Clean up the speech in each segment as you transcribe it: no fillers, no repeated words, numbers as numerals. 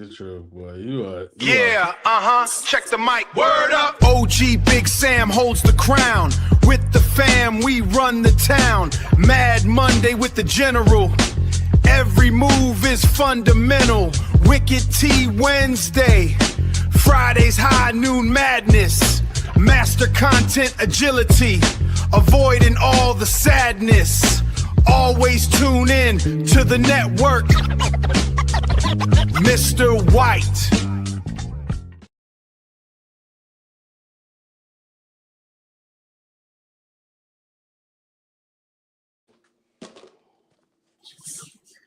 the truth, boy. You are. Check the mic. Word up. OGBigsam holds the crown. With the fam, we run the town. Mad Monday with the general. Every move is fundamental. Wicked T Wednesday. Fridays high noon madness. Master content agility. Avoiding all the sadness. Always tune in to the network. Mr. White.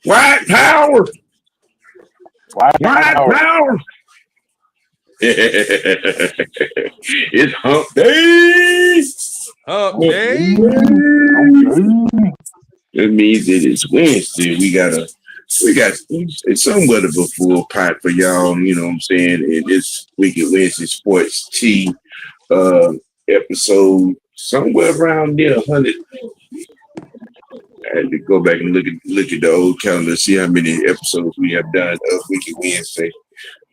White power. White power. It's hump day. Hump day. It means that it's Wednesday. We got it's somewhat of a full pot for y'all, you know what I'm saying? And this week at Wednesday Sports T episode somewhere around near 100. I had to go back and look at the old calendar, see how many episodes we have done of Week at Wednesday.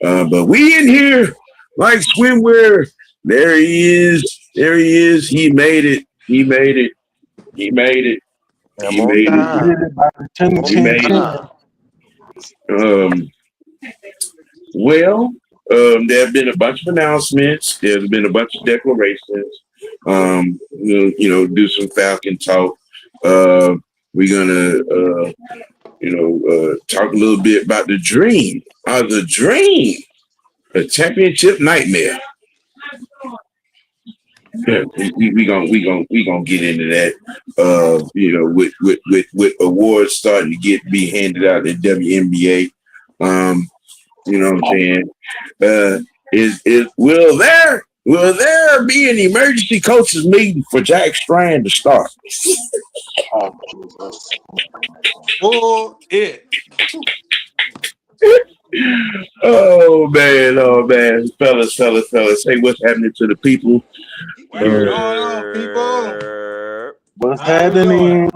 But we in here like swimwear. There he is. He made it. There have been a bunch of announcements. There's been a bunch of declarations. Do some Falcon talk. We're gonna, talk a little bit about the dream. A championship nightmare. Yeah, we gonna get into that. With awards starting to be handed out at WNBA. You know what I'm saying? Will there be an emergency coaches meeting for Jack Strand to start? Oh man, fellas, hey, what's happening to the people? What's going on, people? What's happening?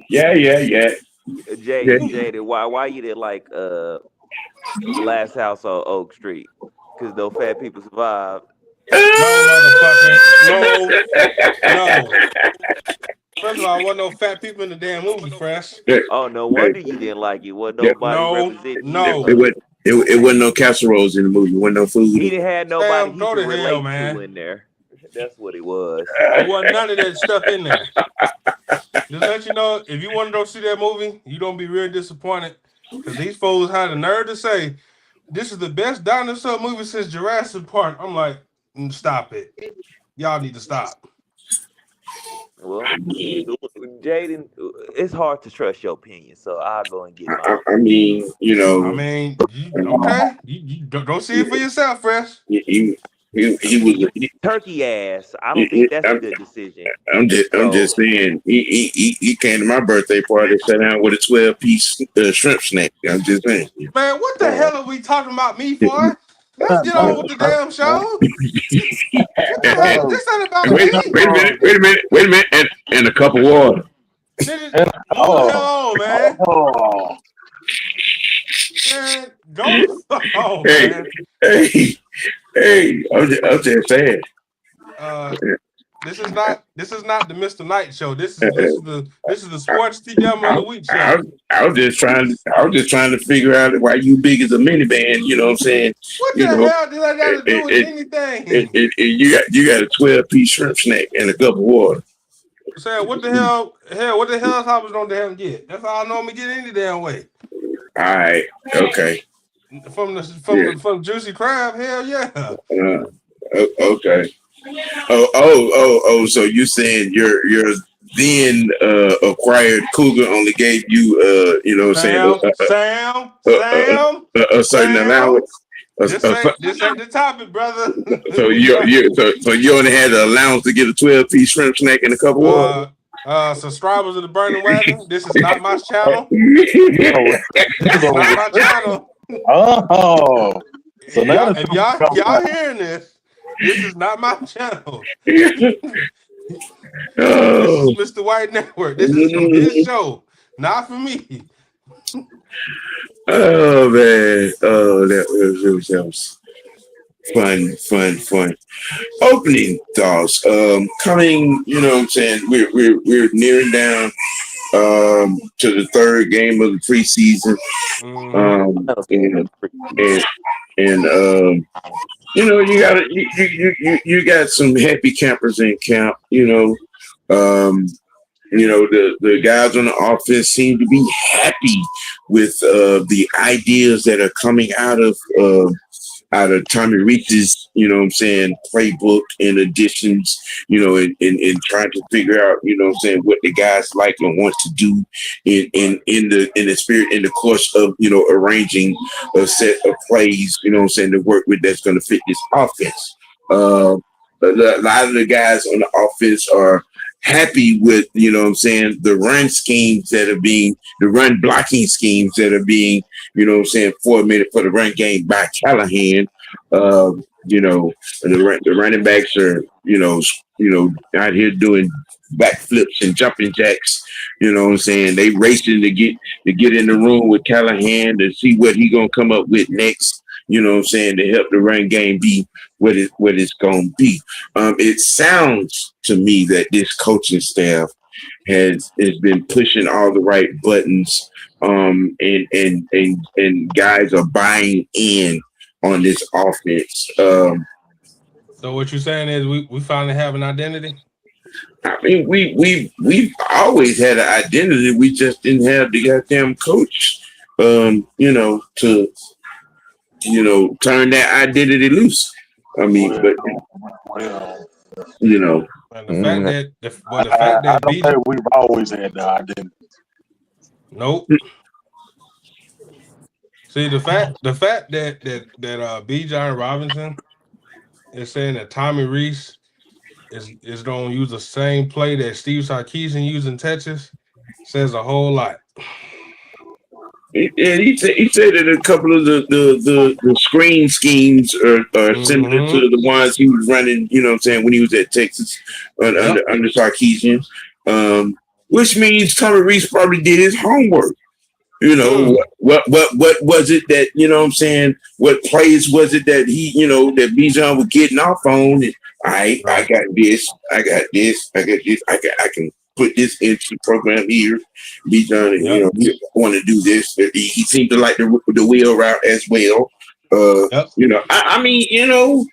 Yeah. Jada, why you didn't like Last House on Oak Street? Because those fat people survived. No, motherfucker. No. First of all, wasn't no fat people in the damn movie, Fresh. Oh, no wonder you didn't like it. Wasn't nobody representing. No. It wasn't no casseroles in the movie. It wasn't no food. He didn't have nobody Damn, he could relate to in there. That's what it was. There wasn't none of that stuff in there. Just let you know, if you want to go see that movie, you don't be real disappointed. Because these fools had the nerve to say, this is the best dinosaur movie since Jurassic Park. I'm like, stop it. Y'all need to stop. Well, Jaden, it's hard to trust your opinion, so I'll go and get mine. Okay. You go see it for yourself, Fresh. He was turkey ass. I don't think that's a good decision. I'm just saying. He came to my birthday party, sat down with a 12-piece shrimp snack. I'm just saying. Man, what the hell are we talking about me for? Let's get on with the damn show. This ain't about wait a minute, and a cup of water. Move the hell on, man. Man, go. Oh, man. Hey, I'm just saying. This is not the Mr. Knight show. This is the Sports TM of the Week show. I was just trying to figure out why you big as a minivan. You know what I'm saying? What the hell did I got to do with anything? You got a 12-piece shrimp snack and a cup of water. Saying what the hell else I was gonna damn get? That's all I normally get any damn way. All right, okay. From Juicy Crab, hell yeah. Okay. Oh, so you saying your then acquired cougar only gave you a certain allowance. This ain't the topic, brother. So you only had the allowance to get a 12-piece shrimp snack and a cup of water. Subscribers of the Burning Wagon, this is not my channel. This is not my channel. Oh, so now if y'all hearing this is not my channel. This is Mr. White Network. This is from his show, not for me. Oh Oh man, that was fun. Opening thoughts. Coming, you know what I'm saying? We're nearing down to the third game of the preseason. And you know, you got some happy campers in camp, you know. You know, the guys on the offense seem to be happy with the ideas that are coming out of Tommy Rees's, you know what I'm saying, playbook and additions, you know, and trying to figure out, you know what I'm saying, what the guys like and want to do in the spirit, in the course of, you know, arranging a set of plays, you know what I'm saying, to work with that's going to fit this offense. A lot of the guys on the offense are happy with, you know what I'm saying, the run schemes that are being, the run blocking schemes that are being, you know what I'm saying, formulated for the run game by Callahan. You know, the running backs are, you know, out here doing backflips and jumping jacks. You know what I'm saying? They racing to get in the room with Callahan to see what he gonna come up with next. You know what I'm saying, to help the run game be what it's gonna be. It sounds to me that this coaching staff has been pushing all the right buttons, and guys are buying in on this offense. So what you're saying is we finally have an identity? I mean, we've always had an identity. We just didn't have the goddamn coach, you know, to, you know, turn that identity loose. I mean, but you know, and the fact that I don't think we've always had the identity. Nope. See, the fact that B. John Robinson is saying that Tommy Rees is going to use the same play that Steve Sarkisian used in Texas says a whole lot. And he said that a couple of the screen schemes are similar to the ones he was running, you know what I'm saying, when he was at Texas under Sarkisian, which means Tommy Rees probably did his homework. You know, what was it that, you know what I'm saying, what plays was it that he, you know, that Bijan was getting off on? And I got this, I can put this into the program here. Bijan, you know, he want to do this. He seemed to like the wheel route as well. You know, I mean, you know,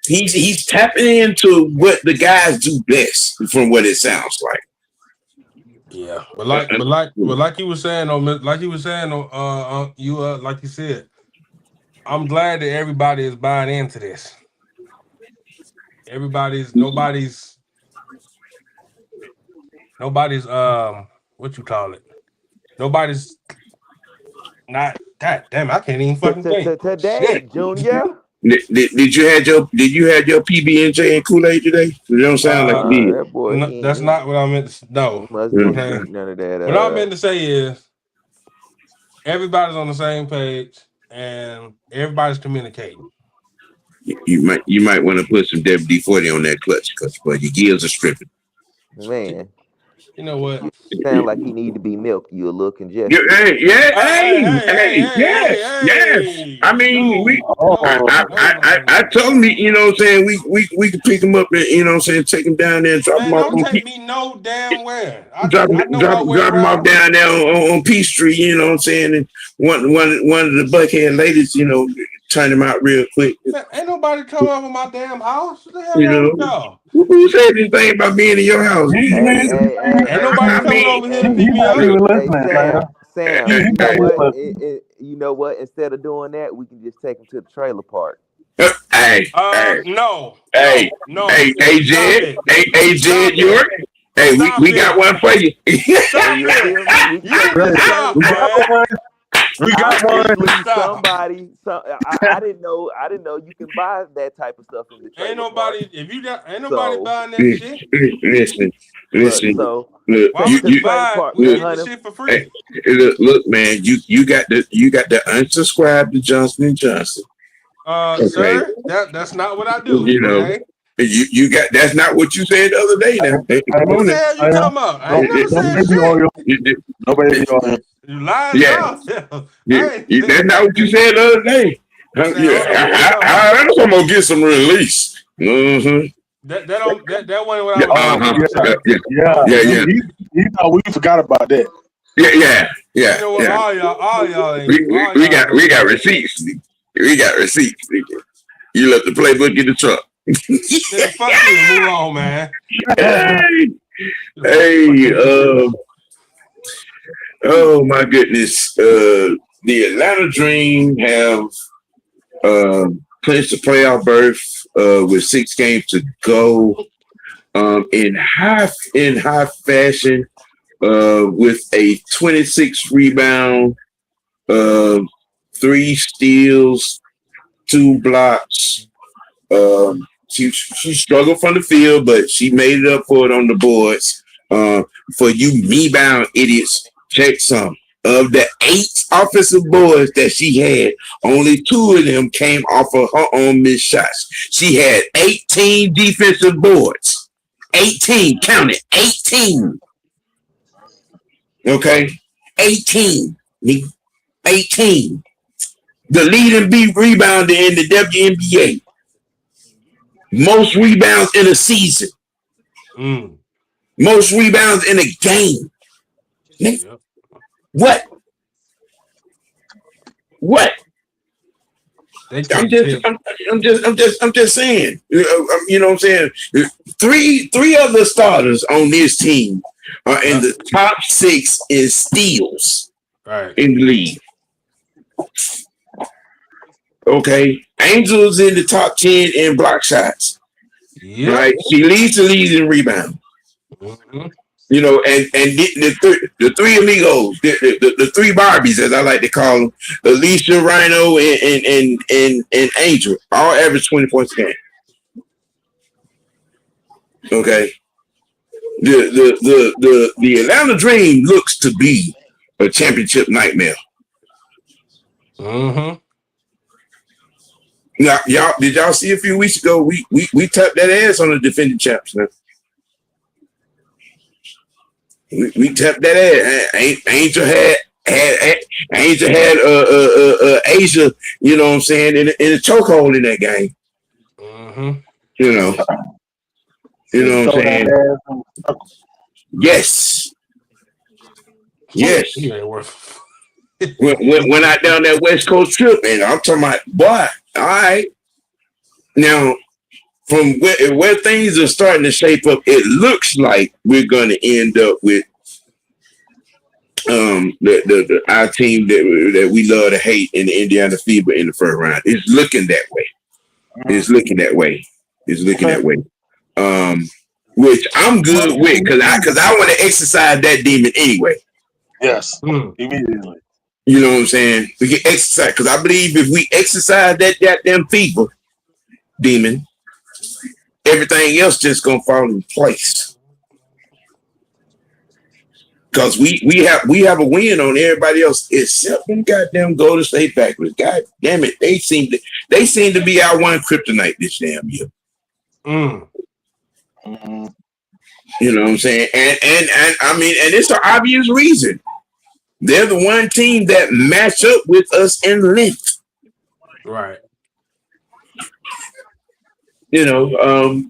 he's tapping into what the guys do best, from what it sounds like. Yeah, but like you were saying, like you said, I'm glad that everybody is buying into this. Nobody's what you call it? Nobody's not. God damn, I can't even fucking think. Today, Junior. Did you have your PB&J and Kool-Aid today? You don't sound like you did. That boy, no, that's not what I meant to. No, okay. None of that. What I meant to say is everybody's on the same page and everybody's communicating. You might want to put some WD-40 on that clutch, because your gears are stripping. Man, you know what? You sound like he need to be milked. You a little congested. Hey. I mean, I told him, you know what I'm saying, we could pick him up and, you know what I'm saying, take him down there and drop him off. Don't take me no damn where. Drop him off down there on Peachtree, you know what I'm saying, and one of the buckhead ladies, you know, turn him out real quick. Man, ain't nobody come over my damn house. What the hell you know? Who said anything about being in your house? Ain't nobody coming over here to pick me up. Sam, you know what? Instead of doing that, we can just take him to the trailer park. No. Hey, Jed York. Hey, we got one for you. We got one. Somebody. I didn't know you can buy that type of stuff in the trailer. Ain't nobody. If you got, ain't nobody buying that shit. Listen. So why would you buy? We get the shit for free. Hey, look, man. You got the unsubscribe to Johnson & Johnson. Okay. Sir, that's not what I do. You know. Okay? You got, that's not what you said the other day. Now, what the hell you talking about? I never said shit. Nobody on him. You lied. Yeah. No. That's not what you said the other day. I'm gonna get some release. Mm-hmm. That one when I Yeah, was He thought we forgot about that. yeah. You know what? All y'all ain't. We got receipts. We got receipts. You left the playbook in the truck. Nigga, fuck you and move on, man. Hey, oh my goodness. The Atlanta Dream have clinched the playoff berth with 6 games to go. In high fashion, with a 26 rebound, 3 steals, 2 blocks. She struggled from the field, but she made it up for it on the boards. For you rebound idiots, check some. Of the 8 offensive boards that she had, only 2 of them came off of her own missed shots. She had 18 defensive boards. 18, count it, 18. Okay, 18. 18. The leading rebounder in the WNBA. Most rebounds in a season. Most rebounds in a game. Yep. What? I'm just saying. You know what I'm saying? 3 other starters on this team are in the top 6 in steals in the league. Okay, Angel's in the top 10 in block shots. Yep. Right, she leads the league in rebound. You know, and the 3 amigos, the 3 Barbies, as I like to call them, Alicia, Rhino, and Angel, all average 20 points a game. Okay, the Atlanta Dream looks to be a championship nightmare. Now, did y'all see a few weeks ago? We tapped that ass on the defending champs. Now. We tapped that ass. Angel had Asia, you know what I'm saying, in a chokehold in that game. You know what I'm saying. Yes. Went out down that West Coast trip, and I'm talking about, boy, all right. Now, from where things are starting to shape up, it looks like we're going to end up with our team that we love to hate in the Indiana Fever in the first round. It's looking that way. Which I'm good with because I want to exercise that demon anyway. Yes, immediately. You know what I'm saying? We can exercise because I believe if we exercise that goddamn fever demon, everything else just gonna fall in place. Because we have a win on everybody else except them goddamn Golden State Packers. God damn it, they seem to be our one kryptonite this damn year. You know what I'm saying? And I mean, and it's an obvious reason. They're the one team that match up with us in length. Right. You know,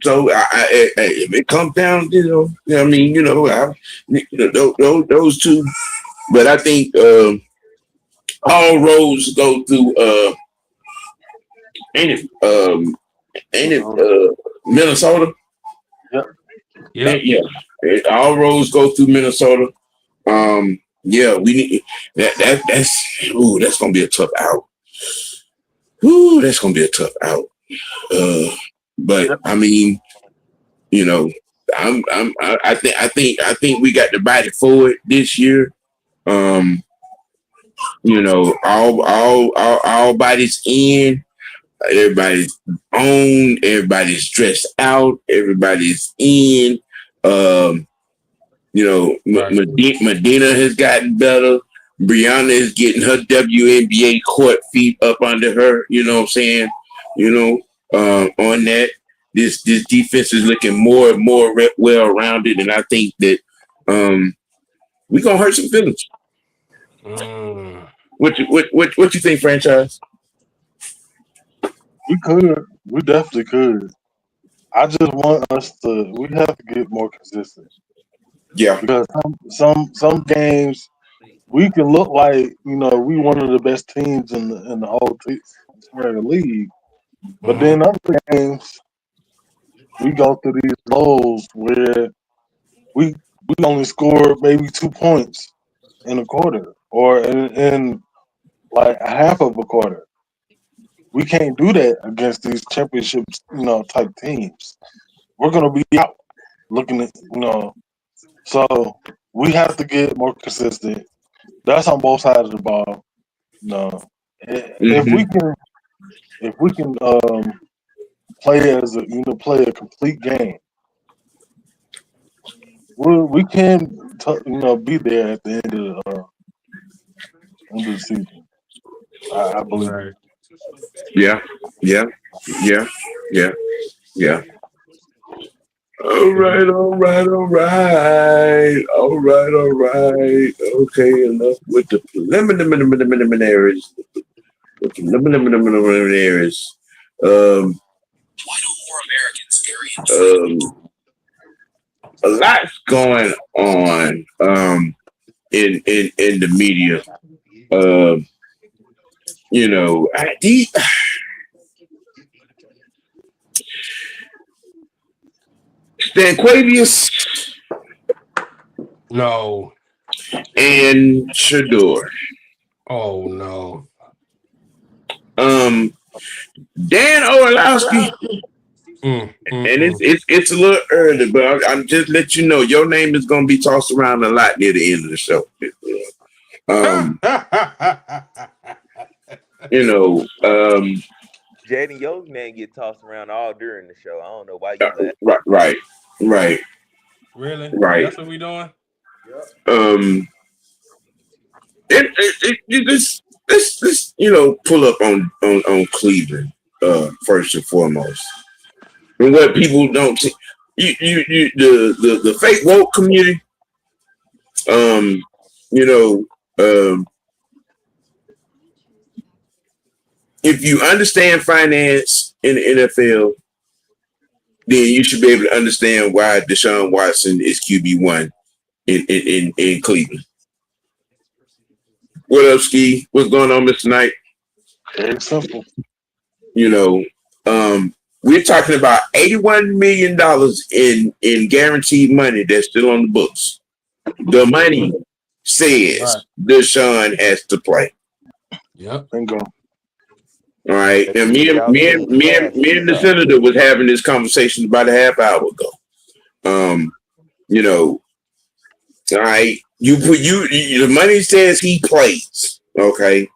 so if it comes down, those 2, but I think all roads go through Minnesota? Yeah. All roads go through Minnesota. Yeah, we need that's gonna be a tough out. That's gonna be a tough out. But I mean, you know, I think we got the body for it this year. You know, all bodies in, everybody's on, everybody's dressed out, everybody's in. You know, Medina has gotten better. Brianna is getting her WNBA court feet up under her. You know what I'm saying? You know, on that, this defense is looking more and more well-rounded, and I think that we're gonna hurt some feelings. What you think, franchise? We could. We definitely could. I just want us to. We have to get more consistent Yeah. because some games we can look like we one of the best teams in the whole entire league, but then other games we go through these lows where we we only score maybe 2 points in a quarter or in like a half of a quarter. We can't do that against these championships, type teams. We're gonna be out looking at so we have to get more consistent. That's on both sides of the ball. No, if Mm-hmm. we can play as play a complete game, we can be there at the end of the season. I believe. Right. Yeah. Yeah. Yeah. Yeah. Yeah. All right, all right, all right, all right, all right. Okay, enough with the preliminaries. With the preliminaries. Um, a lot's going on in the media. You know, Stanquavius No. and Shador. Oh no. Dan Orlowski, Mm, and it's a little early, but I'm just let you know your name is gonna be tossed around a lot near the end of the show. You know, Jaden, your name get tossed around all during the show. I don't know why you laugh. right. Really? Right. That's what we doing? Let's pull up on Cleveland first and foremost, and what people don't see. The fake woke community. You know, if you understand finance in the NFL, then you should be able to understand why Deshaun Watson is QB1 in Cleveland. What up, Ski? What's going on, Mr. Knight? Very simple. We're talking about $81 million in guaranteed money that's still on the books. The money says Deshaun has to play. Yep. Bingo. All right. And me and the senator was having this conversation about a half hour ago. All right. The money says he plays. Okay.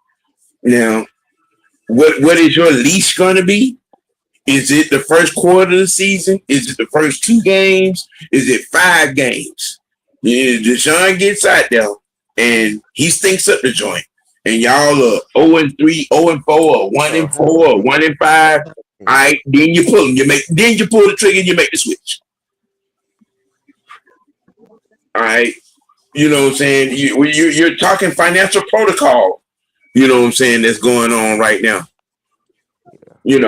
Now, what is your leash going to be? Is it the first quarter of the season? Is it the first 2 games? Is it 5 games? Deshaun gets out there and he stinks up the joint. And y'all are 0-3, 0-4, or 1-4, or 1-5. All right, then you pull him. Then you pull the trigger and you make the switch. All right. You know what I'm saying? You're talking financial protocol, you know what I'm saying, that's going on right now. He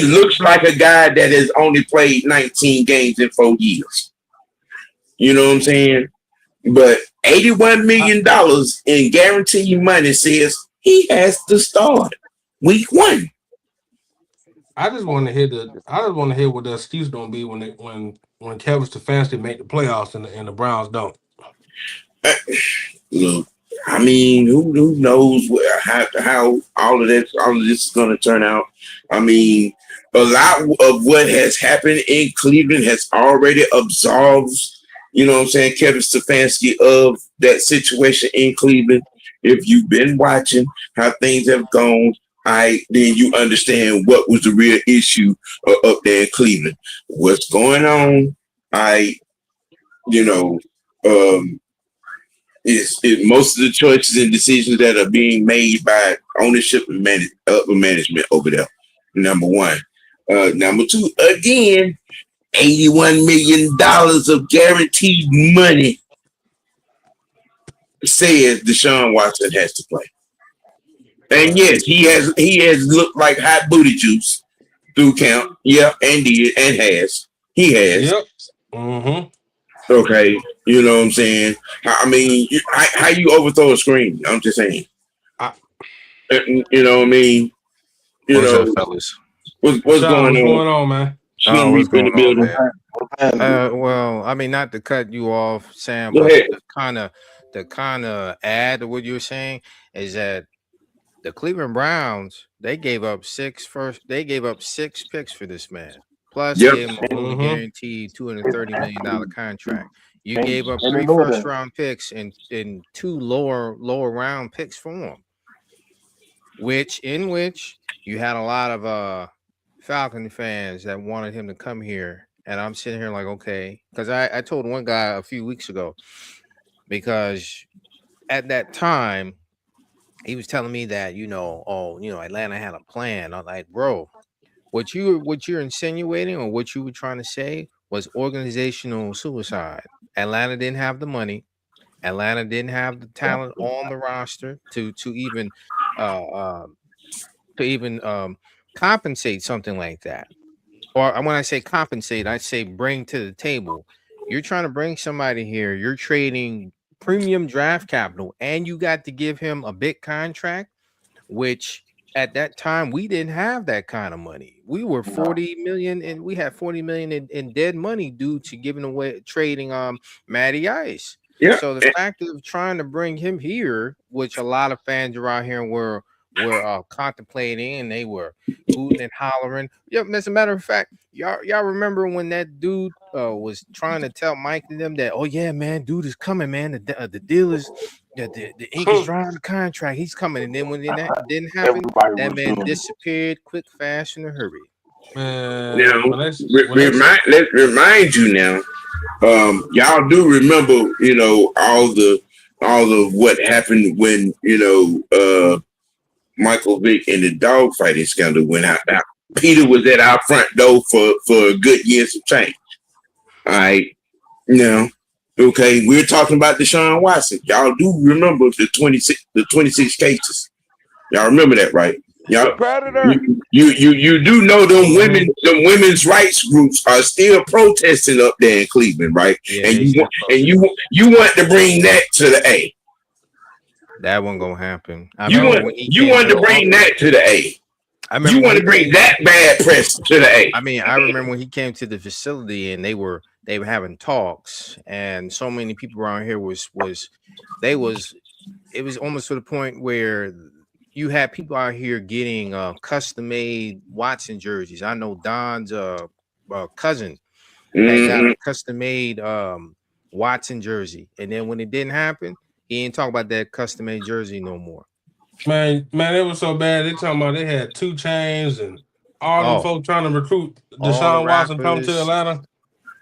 looks like a guy that has only played 19 games in 4 years. You know what I'm saying? But $81 million in guaranteed money says he has to start week 1. I just want to hear what the excuse gonna be when Kevin Stefanski make the playoffs and the Browns don't. Look, I mean, who knows how all of this is going to turn out? I mean, a lot of what has happened in Cleveland has already absolved, you know what I'm saying, Kevin Stefanski of that situation in Cleveland. If you've been watching how things have gone, then you understand what was the real issue up there in Cleveland. What's going on? Is most of the choices and decisions that are being made by ownership and upper management over there. Number 1. Number 2, again, $81 million of guaranteed money says Deshaun Watson has to play. And yes, he has looked like hot booty juice through camp. Yeah, and did and has. He has. Yep. Mm-hmm. Okay. You know what I'm saying? I mean, how you overthrow a screen? I'm just saying. You know what I mean? You What's know up, fellas? what's Sean, going what's on? going on, man? Slim What's Reaper in the going on, building. man? Well, I mean, not to cut you off, Sam, Go but ahead. the kind of add to what you're saying is that the Cleveland Browns they gave up six picks for this man. Plus, Yep. gave him a fully guaranteed $230 million contract. You gave up And they 3 know that. first-round picks and 2 lower round picks for him, which you had a lot of Falcon fans that wanted him to come here. And I'm sitting here like, okay, because I told one guy a few weeks ago, because at that time he was telling me that, Atlanta had a plan. I'm like, bro, what you're insinuating or what you were trying to say was organizational suicide. Atlanta didn't have the money. Atlanta didn't have the talent on the roster to even uh, compensate something like that. Or when I say compensate, I say bring to the table. You're trying to bring somebody here. You're trading premium draft capital, and you got to give him a big contract, which at that time we didn't have that kind of money. We were 40 million, and we had 40 million in dead money due to giving away trading Matty Ice. Yeah. So the fact of trying to bring him here, which a lot of fans around here were contemplating, and they were hooting and hollering. Yeah, as a matter of fact, y'all remember when that dude was trying to tell Mike and them that, oh yeah, man, dude is coming, man. The deal is the ink is dry on the contract. He's coming, and then when that didn't happen, that man disappeared quick, fast, in a hurry. Now, let's remind you now. Y'all do remember, all the what happened when Michael Vick and the dog fighting scandal went out. Now, Peter was at our front door for a good year of change. All right, now, okay, we're talking about Deshaun Watson. Y'all do remember the 26 cases. Y'all remember that, right? Y'all, Predator. you do know them women's rights groups are still protesting up there in Cleveland, right? Yeah, And you want to bring that to the A. That wasn't gonna happen. You want to bring that to the A. You want to bring that bad press to the A. I mean, I remember when he came to the facility and they were having talks, and so many people around here it was almost to the point where you had people out here getting custom made Watson jerseys. I know Don's cousin had got a custom made Watson jersey, and then when it didn't happen, he didn't talk about that custom made jersey no more. Man, it was so bad. They talking about they had 2 Chainz and all them folks trying to recruit Deshaun Watson come to Atlanta.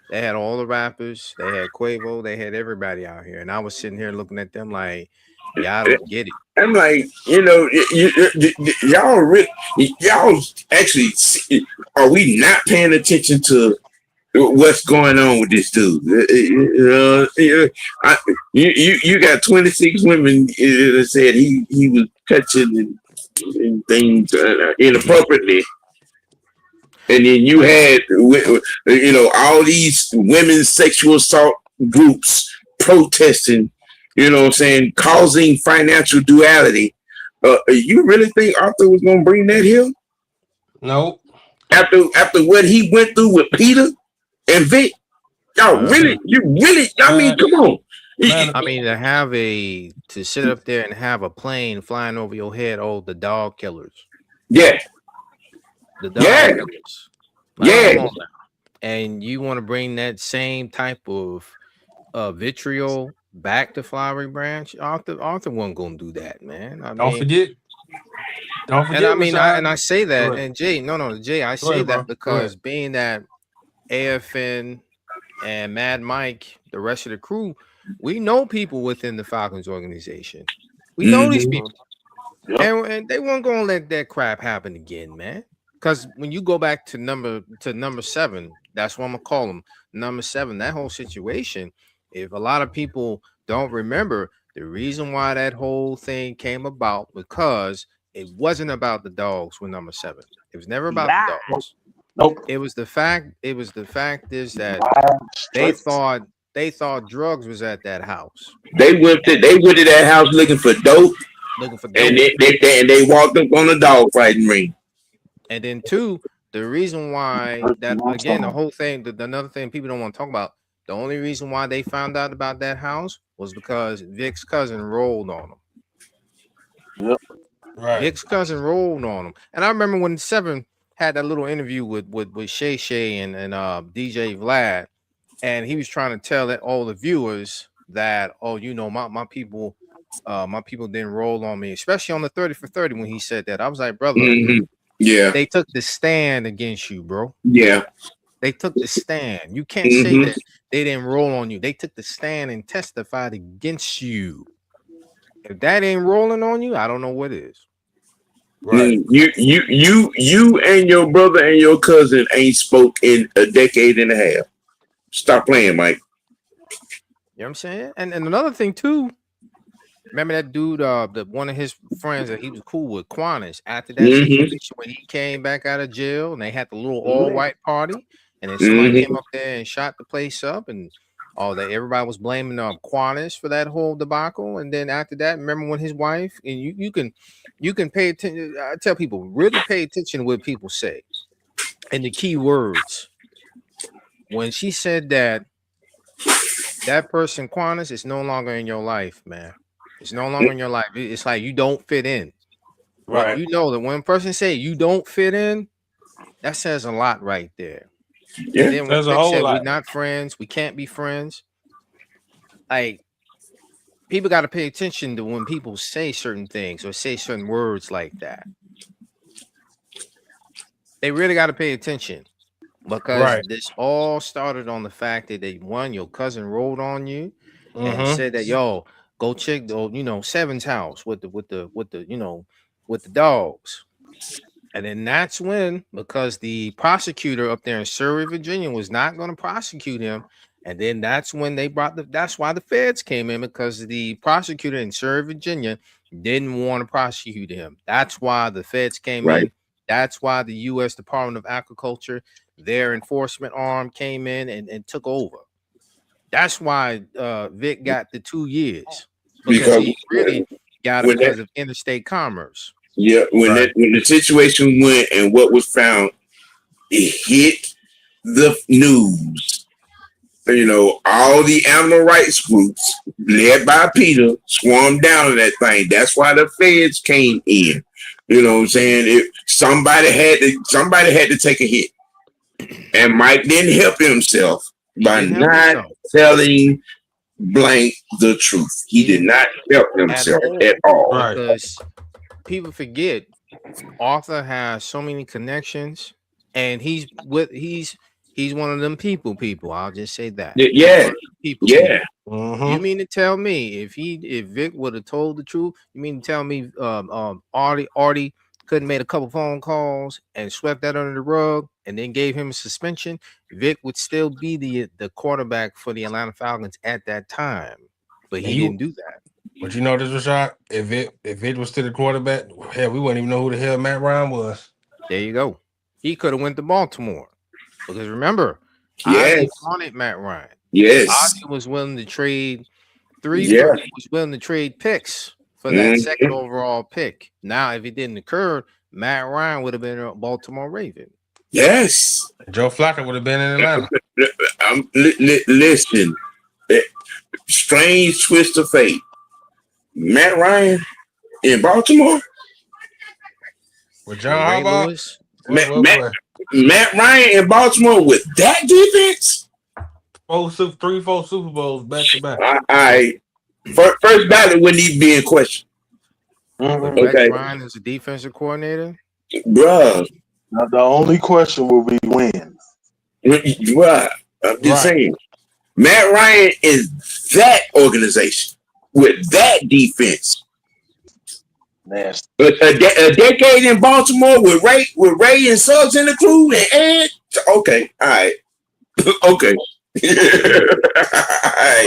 They had all the rappers. They had Quavo. They had everybody out here, and I was sitting here looking at them like, y'all don't get it. I'm like, y'all actually are we not paying attention to what's going on with this dude? You got 26 women that said he was touching and things inappropriately, and then you had all these women's sexual assault groups protesting. You know what I'm saying? Causing financial duality. You really think Arthur was gonna bring that here? No. After what he went through with Peter and Vic, y'all really? I mean, come on. I mean, to sit up there and have a plane flying over your head. Oh, the dog killers. Yeah. The dog killers. Yeah. And you want to bring that same type of vitriol back to Flowery Branch? Arthur wasn't gonna do that, man. Don't forget. And I mean, I say that, and Jay, I say that because being that AFN and Mad Mike, the rest of the crew, we know people within the Falcons organization. We know these people, and they weren't gonna let that crap happen again, man. Because when you go back to number 7, that's what I'm gonna call him, number 7. That whole situation. If a lot of people don't remember, The reason why that whole thing came about because it wasn't about the dogs with number 7. It was never about the dogs. Nope. It was the fact is that Straight. they thought drugs was at that house. They went to that house looking for dope, Looking for dope. and they walked up on the dog fighting ring. And then 2, the reason why that again, the whole thing, another thing people don't want to talk about, the only reason why they found out about that house was because Vic's cousin rolled on them. Yep. Right. Vic's cousin rolled on him. And I remember when 7 had that little interview with Shay Shay and DJ Vlad, and he was trying to tell all the viewers that, oh, you know, my people didn't roll on me, especially on the 30 for 30 when he said that. I was like, brother, yeah, they took the stand against you, bro. Yeah, they took the stand. You can't say that they didn't roll on you. They took the stand and testified against you. If that ain't rolling on you, I don't know what is. Right. You and your brother and your cousin ain't spoke in a decade and a half. Stop playing, Mike. You know what I'm saying? And another thing too, remember that dude, one of his friends that he was cool with, Quanis, after that situation when he came back out of jail and they had the little all-white party, and then somebody came up there and shot the place up, and all that everybody was blaming Quanis for that whole debacle. And then after that, remember when his wife, and you can pay attention. I tell people, really pay attention to what people say and the key words. When she said that person, Quanis, is no longer in your life, man. It's no longer in your life. It's like you don't fit in. Right. Well, you know that when a person say you don't fit in, that says a lot right there. Yeah, and then when there's a whole lot. We're not friends. We can't be friends. Like, people got to pay attention to when people say certain things or say certain words like that. They really got to pay attention because this all started on the fact that your cousin rolled on you and said that, yo, go check the, Seven's house with the dogs. And then that's when, because the prosecutor up there in Surrey, Virginia, was not going to prosecute him. And then that's when that's why the feds came in, because the prosecutor in Surrey, Virginia didn't want to prosecute him. That's why the feds came in. That's why the U.S. Department of Agriculture, their enforcement arm, came in and took over. That's why Vic got the 2 years, because he really got it because of interstate commerce. Yeah, when the situation went and what was found, it hit the news. All the animal rights groups, led by Peter, swarmed down on that thing. That's why the feds came in. You know what I'm saying? Somebody had to take a hit, and Mike didn't help himself by not telling Blank the truth. He did not help himself at all. Because people forget Arthur has so many connections, and he's one of them people. I'll just say that. Yeah. People. You mean to tell me if Vic would have told the truth, you mean to tell me Artie couldn't made a couple phone calls and swept that under the rug and then gave him a suspension, Vic would still be the quarterback for the Atlanta Falcons at that time. But he didn't do that. But you know this, Rashad? If it was still the quarterback, hell, we wouldn't even know who the hell Matt Ryan was. There you go. He could have went to Baltimore. Because remember, Ozzie wanted Matt Ryan. Yes. Ozzie was willing to trade was willing to trade picks for that second overall pick. Now, if it didn't occur, Matt Ryan would have been a Baltimore Raven. Yes. Joe Flacco would have been in Atlanta. Listen, strange twist of fate. Matt Ryan in Baltimore? With John Harbaugh? Matt Ryan in Baltimore with that defense? 4 Super Bowls back to back. All right. First ballot wouldn't even be in question. Matt Ryan is a defensive coordinator? Bruh. Now, the only question will be when. Bruh. I'm just saying. Matt Ryan is that organization with that defense. Nasty. A decade in Baltimore with Ray and Suggs in the crew and Ed. Okay, all right, okay.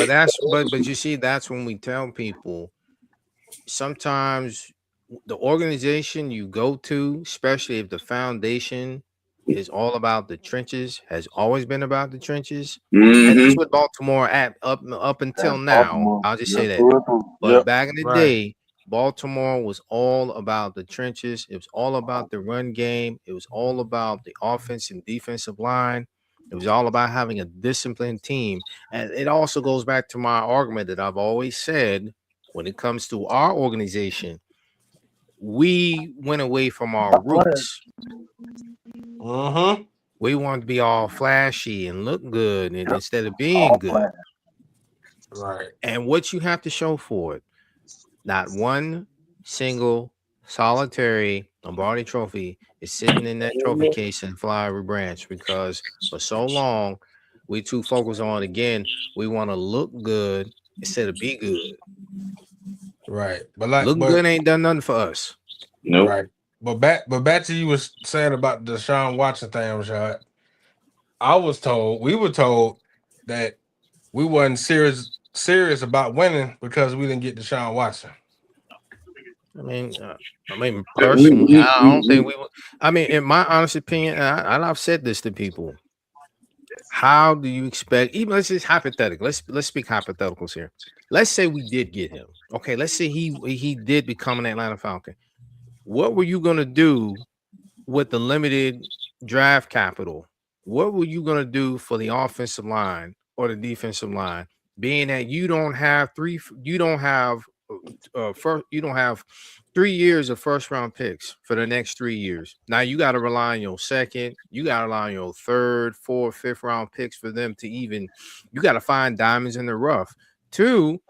But but you see, that's when we tell people sometimes the organization you go to, especially if the foundation is all about the trenches, has always been about the trenches. And that's what Baltimore up until now. I'll just say that. But back in the day, Baltimore was all about the trenches. It was all about the run game. It was all about the offense and defensive line. It was all about having a disciplined team. And it also goes back to my argument that I've always said when it comes to our organization, we went away from our roots. We wanted to be all flashy and look good and instead of being good. Right. And what you have to show for it, not one single solitary Lombardi trophy is sitting in that trophy case in Flowery Branch because for so long we too focused on, again, we want to look good instead of be good. Right. Look good ain't done nothing for us. No. Right. But back to you was saying about the Deshaun Watson thing, Rashad. We were told that we wasn't serious about winning because we didn't get Deshaun Watson. I mean, personally, I don't think we. I mean, in my honest opinion, and I've said this to people. How do you expect? Even let's just hypothetical. Let's speak hypotheticals here. Let's say we did get him. Okay, let's say he did become an Atlanta Falcon. What were you gonna do with the limited draft capital? What were you gonna do for the offensive line or the defensive line? Being that you don't have 3 years of first round picks for the next 3 years. Now you got to rely on your second, you got to rely on your third, fourth, fifth round picks for them to even. You got to find diamonds in the rough. 2,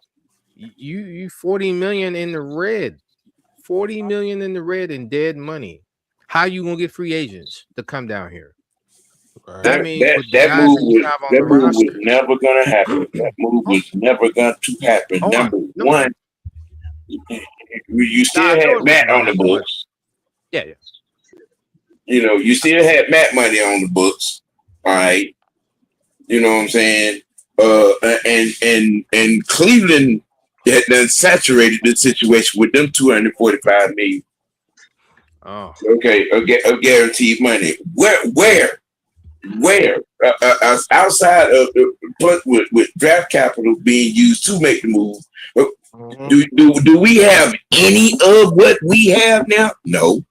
you 40 million in the red, 40 million in the red in dead money. How you gonna get free agents to come down here? Right. That means that move was never gonna happen. That move was never going to happen. Number one, you still had Matt on the books. Yeah. You know, you still had Matt money on the books. All right. You know what I'm saying? And Cleveland had done saturated the situation with them $245 million. Oh. Okay, of guaranteed money. Where? Outside of with draft capital being used to make the move, do we have any of what we have now? No,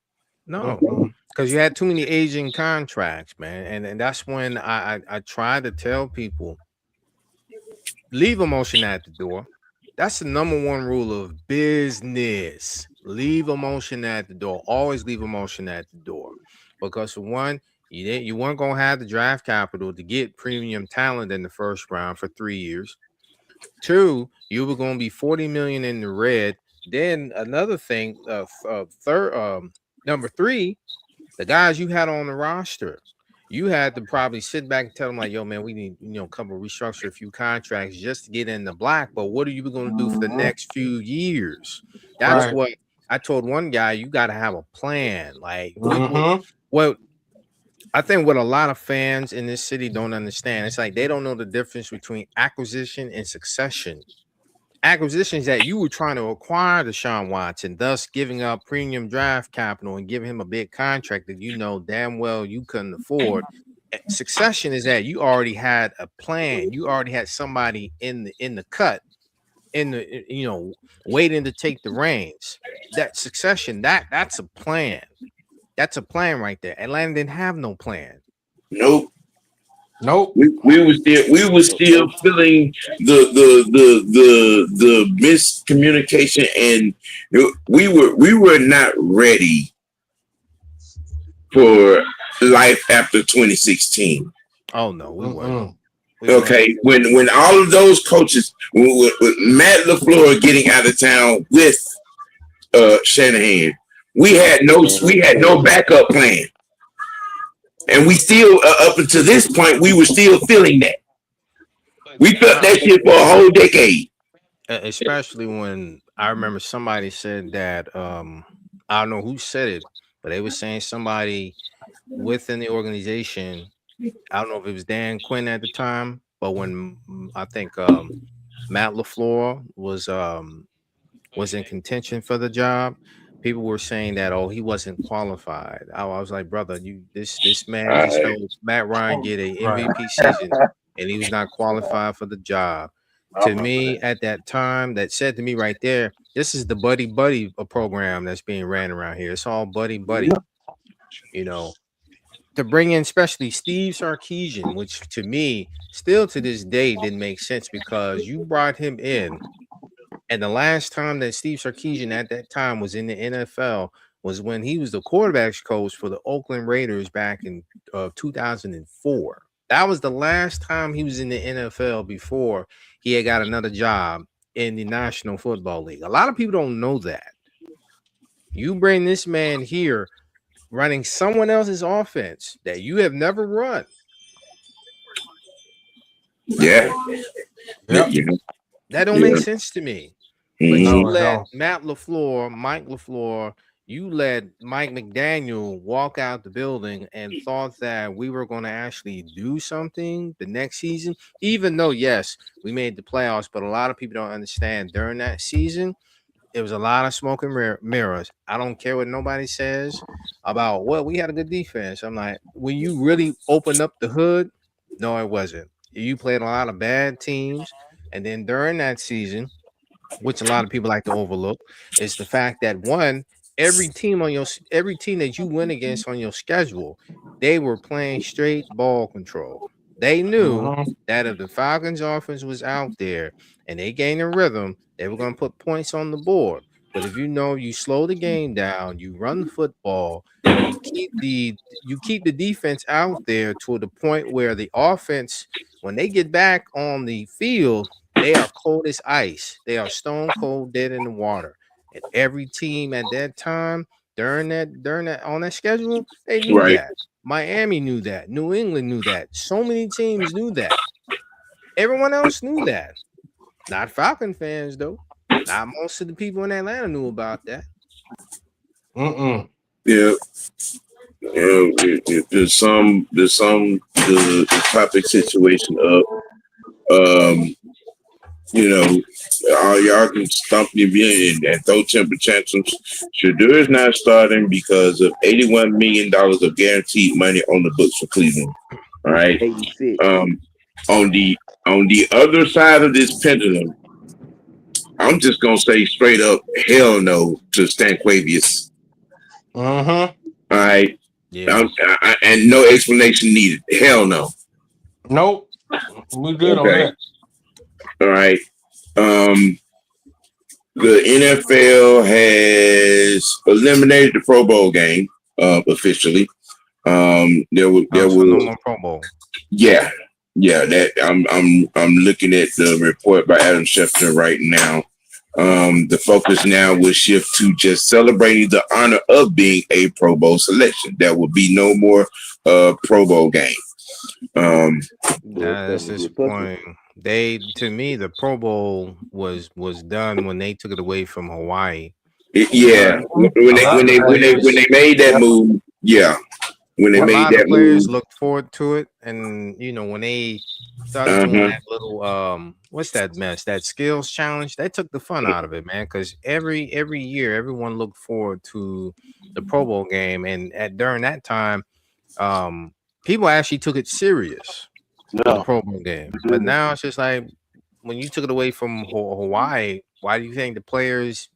because you had too many aging contracts, man, and that's when I try to tell people, leave emotion at the door. That's the number one rule of business. Leave emotion at the door. Always leave emotion at the door, because for one, you weren't gonna have the draft capital to get premium talent in the first round for 3 years. 2, you were gonna be 40 million in the red. Then another thing, number 3, the guys you had on the roster, you had to probably sit back and tell them like, yo, man, we need, come and restructure a few contracts just to get in the black. But what are you going to do for the next few years? That's what I told one guy. You got to have a plan. Like, what I think what a lot of fans in this city don't understand, it's like they don't know the difference between acquisition and succession. Acquisition is that you were trying to acquire Deshaun Watson, thus giving up premium draft capital and giving him a big contract that you know damn well you couldn't afford. Succession is that you already had a plan. You already had somebody in the cut, waiting to take the reins. That succession, that's a plan. That's a plan right there. Atlanta didn't have no plan. Nope. We were still feeling the miscommunication, and we were not ready for life after 2016. Oh no, we weren't. Okay, when all of those coaches, with Matt LaFleur getting out of town with Shanahan, we had no backup plan. And we still, up until this point, we were still feeling that. We felt that shit for a whole decade. Especially when I remember somebody said that, I don't know who said it, but they were saying somebody within the organization, I don't know if it was Dan Quinn at the time, But when I think Matt LaFleur was in contention for the job, people were saying that he wasn't qualified. I was like, brother, this man just I, helped Matt Ryan get a Right. MVP season, and he was not qualified for the job. To me, at that time, that said to me right there, this is the buddy buddy program that's being ran around here. It's all buddy buddy, you know. To bring in especially Steve Sarkisian, which to me still to this day didn't make sense because you brought him in, and the last time that Steve Sarkisian at that time was in the NFL was when he was the quarterbacks coach for the Oakland Raiders back in 2004. That was the last time he was in the NFL before he had got another job in the National Football League. A lot of people don't know that. You bring this man here running someone else's offense that you have never run. yeah. Yep. Yeah. That don't make sense to me. But Mhm. you No, it let don't. Mike LaFleur, you let Mike McDaniel walk out the building and thought that we were going to actually do something the next season, even though, yes, we made the playoffs, but a lot of people don't understand during that season, it was a lot of smoke and mirrors. I don't care what nobody says about, well, we had a good defense. I'm like, when you really opened up the hood, no, it wasn't. You played a lot of bad teams. And then during that season, which a lot of people like to overlook, is the fact that every team that you went against on your schedule, they were playing straight ball control. They knew Mhm. that if the Falcons offense was out there and they gained a rhythm, they were going to put points on the board. But if you slow the game down, you run the football, you keep the defense out there to the point where the offense, when they get back on the field, they are cold as ice. They are stone cold dead in the water. And every team at that time during that on that schedule, they knew Right. that. Miami knew that. New England knew that. So many teams knew that. Everyone else knew that. Not Falcon fans though. Not most of the people in Atlanta knew about that. Yeah. There's some the topic situation of y'all can stump me and throw temper tantrums. Shadur is not starting because of $81 million of guaranteed money on the books for Cleveland. All right. 86. On the other side of this pendulum, I'm just gonna say straight up, hell no to Stanquavius. All right. Yeah. And no explanation needed. Hell no. Nope. We good on Okay. that. All right. The NFL has eliminated the Pro Bowl game officially. There So no was more Pro Bowl. yeah. That I'm looking at the report by Adam Schefter right now. The focus now will shift to just celebrating the honor of being a Pro Bowl selection. There will be no more Pro Bowl game. That's disappointing. To me, the Pro Bowl was done when they took it away from Hawaii. When they made that move, yeah. When they A made lot of that players move, looked forward to it, and when they started doing that little what's that mess? That skills challenge. They took the fun out of it, man. Because every year, everyone looked forward to the Pro Bowl game, and during that time, people actually took it serious for the Pro Bowl game. But now it's just like when you took it away from Hawaii. Why do you think the players,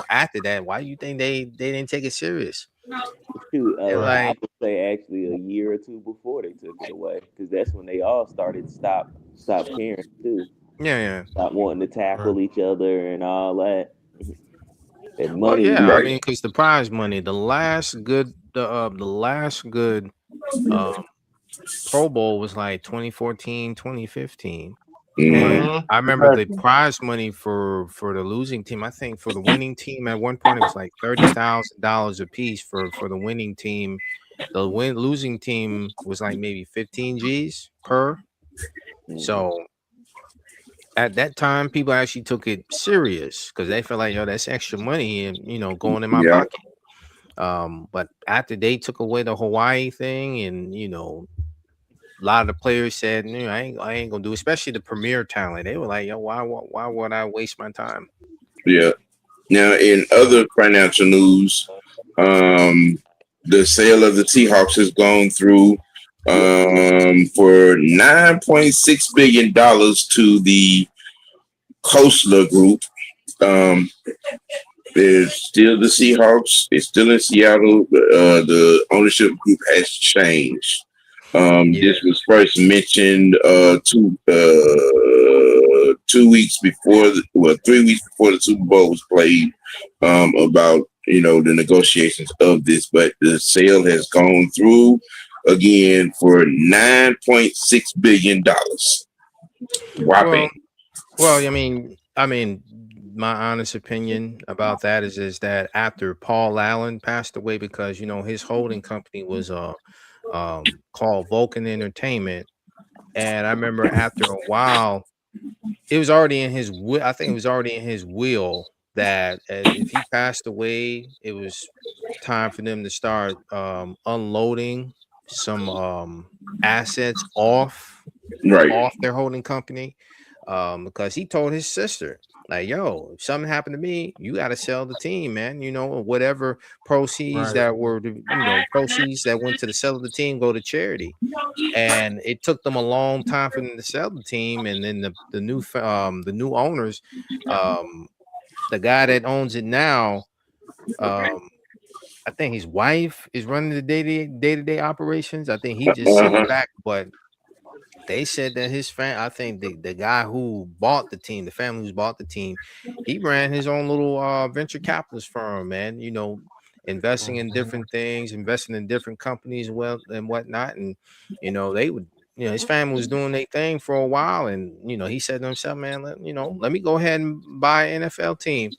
after that? Why do you think they didn't take it serious? Shoot, I Like, would say actually a year or two before they took it away, because that's when they all started stop caring too. yeah. Stop wanting to tackle each other and all that. And Well, money. yeah. I right? mean, because the prize money, the last good Pro Bowl was like 2014, 2015. And I remember the prize money for the losing team. I think for the winning team at one point it was like $30,000 a piece for the winning team. The losing team was like maybe 15 G's per. So at that time, people actually took it serious because they felt like, that's extra money and going in my Yeah. pocket. But after they took away the Hawaii thing and lot of the players said, I ain't gonna do, especially the premier talent. They were like, yo, why would I waste my time? Yeah. Now, in other financial news, the sale of the Seahawks has gone through for $9.6 billion to the Kostler Group. There's still the Seahawks. It's still in Seattle. The ownership group has changed. This was first mentioned 2 weeks before, 3 weeks before the Super Bowl was played, about the negotiations of this, but the sale has gone through again for $9.6 billion. Whopping. Well, I mean, my honest opinion about that is that after Paul Allen passed away, because his holding company was called Vulcan Entertainment, and I remember after a while, it was already in his will. I think it was already in his will that if he passed away, it was time for them to start unloading some assets off Right. their holding company, because he told his sister, like, yo, if something happened to me, you got to sell the team, man. Whatever proceeds that were proceeds that went to the sale of the team go to charity. And it took them a long time for them to sell the team, and then the new owners, the guy that owns it now, I think his wife is running the day-to-day operations. I think he just sits back, but they said that his I think the guy who bought the team, the family who's bought the team, he ran his own little venture capitalist firm, man. Investing in different things, investing in different companies, and whatnot. And they would, his family was doing their thing for a while, and he said to himself, man, let me go ahead and buy an NFL team.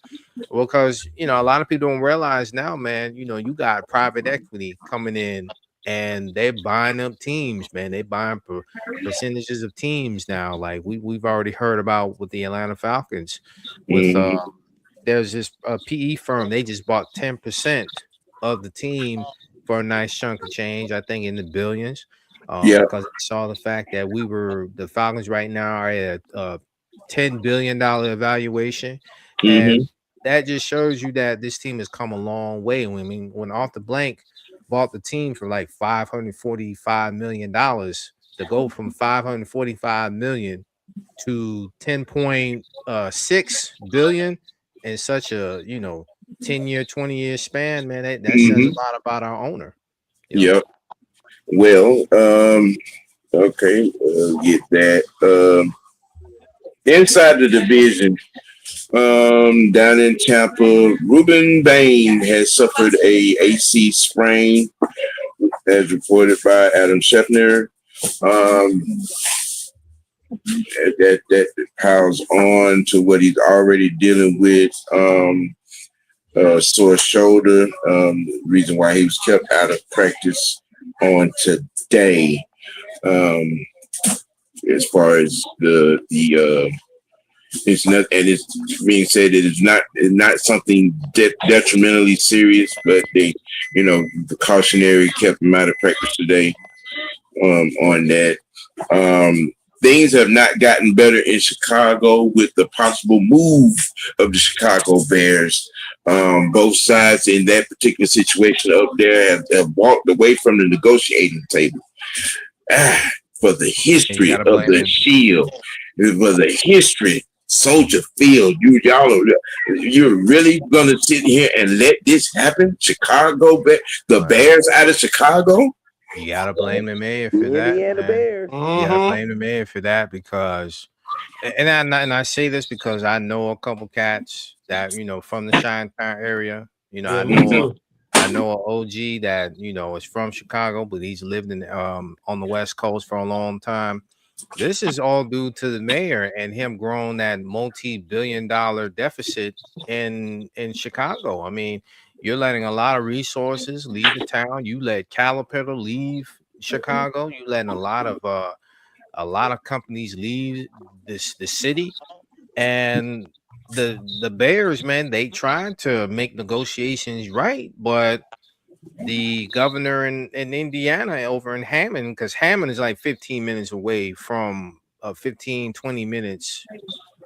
Well, because a lot of people don't realize now, man, you got private equity coming in, and they're buying up teams, man. They buying percentages of teams now. Like we've already heard about with the Atlanta Falcons. With there's this PE firm, they just bought 10% of the team for a nice chunk of change, I think in the billions. Because I saw the fact that the Falcons right now are at a $10 billion evaluation. And that just shows you that this team has come a long way. I mean, when Off the Blank bought the team for like $545 million, to go from $545 million to $10.6 billion in such a 10-year, 20-year span, man, that says a lot about our owner. Yep. Well, okay, get that. Inside the division, down in Tampa, Ruben Bain has suffered a AC sprain, as reported by Adam Scheffner. That piles on to what he's already dealing with. Sore shoulder. Reason why he was kept out of practice on today. As far as it's not, and it's being said that it's not something detrimentally serious, but they, the cautionary kept him out of practice today. On that, things have not gotten better in Chicago with the possible move of the Chicago Bears. Both sides in that particular situation up there have walked away from the negotiating table. For the history of the Shield, for the history, Soldier Field, you're really gonna sit here and let this happen? Chicago, the Bears out of Chicago? You gotta blame the mayor for that. Indiana Bears. You gotta blame the mayor for that, because, and I say this because I know a couple cats that from the Chi-Town area. I know an OG that is from Chicago, but he's lived in on the West Coast for a long time. This is all due to the mayor and him growing that multi-billion-dollar deficit in Chicago. I mean, you're letting a lot of resources leave the town. You let Caterpillar leave Chicago. You letting a lot of companies leave the city. And the Bears, man, they tried to make negotiations right, but the governor in Indiana over in Hammond, because Hammond is like 15 minutes away from 15, 20 minutes,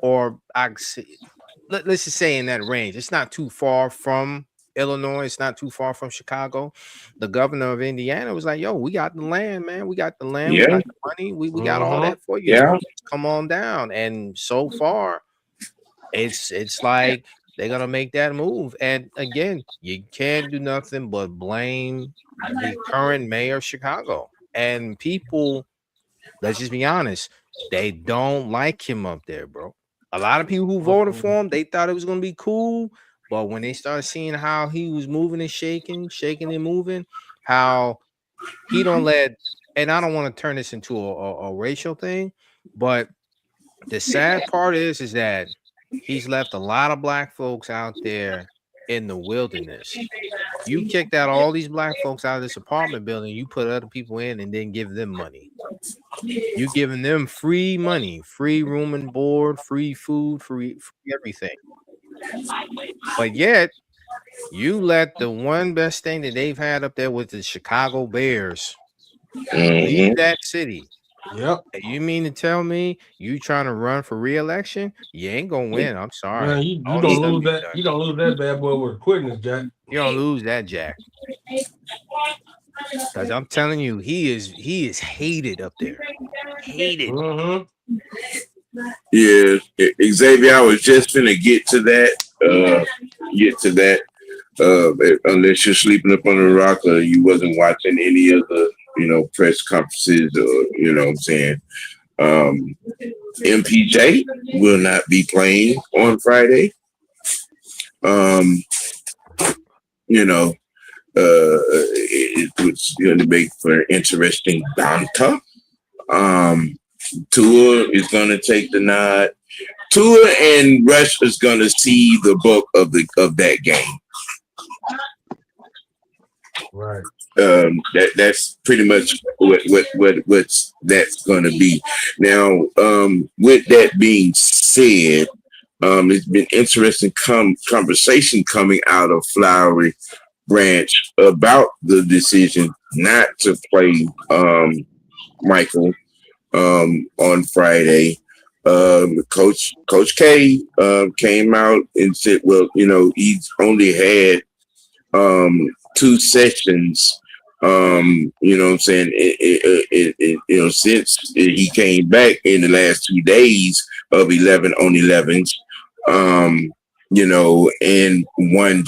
or let's just say in that range. It's not too far from Illinois. It's not too far from Chicago. The governor of Indiana was like, yo, we got the land, man. We got the land. We Yeah, got the money. We got all that for you. yeah. Come on down. And so far, it's like they're gonna make that move. And again, you can't do nothing but blame the current mayor of Chicago. And people, let's just be honest, they don't like him up there, bro. A lot of people who voted for him, they thought it was gonna be cool. But when they started seeing how he was moving and shaking and moving, how he don't let, and I don't want to turn this into a racial thing, but the sad part is that he's left a lot of black folks out there in the wilderness. You kicked out all these black folks out of this apartment building, you put other people in and then give them money. You giving them free money, free room and board, free food, free everything. But yet you let the one best thing that they've had up there with the Chicago Bears leave that city. Yep. You mean to tell me you trying to run for re-election? You ain't gonna win. I'm sorry. Man, you don't lose that. You don't lose that bad boy with quickness, Jack. You don't lose that, Jack. Because I'm telling you, he is hated up there. Hated. Yeah, Xavier, I was just finna get to that. Unless you're sleeping up on a rock or you wasn't watching any of the, press conferences or, what I'm saying. MPJ will not be playing on Friday. It's going to make for an interesting banter. Tua is going to take the nod. Tua and Rush is going to see the bulk of that game. Right. That's pretty much what's that's going to be. Now, with that being said, it's been interesting conversation coming out of Flowery Branch about the decision not to play Michael on Friday. Coach K came out and said, well, he's only had 2 sessions, since he came back in the last 2 days of 11 on 11s, and one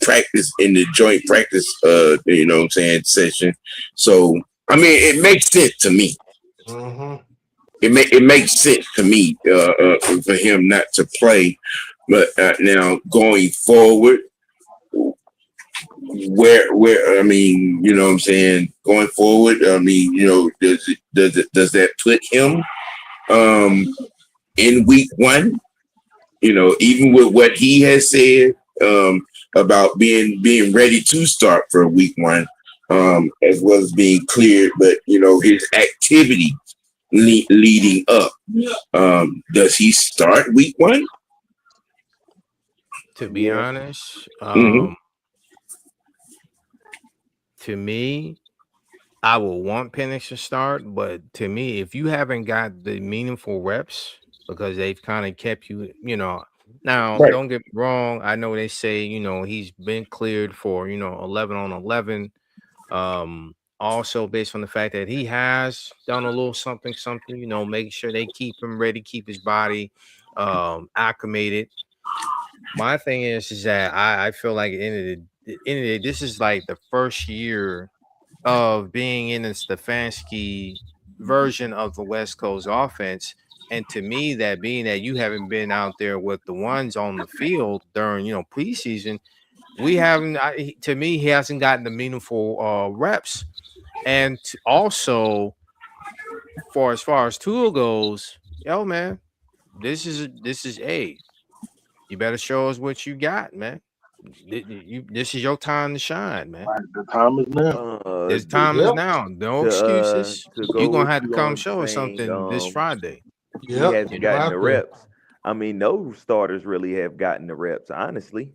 practice in the joint practice, session. So, I mean, it makes sense to me. It makes sense to me for him not to play. But now going forward, where going forward, does that put him in week 1? Even with what he has said about being ready to start for week 1, as well as being cleared, but his activity leading up, does he start week 1? To be honest, to me, I will want Penix to start, but to me, if you haven't got the meaningful reps, because they've kind of kept you, now, Right. Don't get me wrong. I know they say, he's been cleared for, 11 on 11. Also based on the fact that he has done a little something, making sure they keep him ready, keep his body acclimated. My thing is that I feel like at the end of the day, this is like the first year of being in the Stefanski version of the West Coast offense. And to me, that being that you haven't been out there with the ones on the field during, preseason, we haven't, to me, he hasn't gotten the meaningful reps. And also, for as far as Tua goes, man, this is you better show us what you got, man. This is your time to shine, man. Right, the time is now. This time is now. No excuses. You're gonna have to come show us saying, something this Friday. He hasn't gotten the reps. I mean, no starters really have gotten the reps, honestly.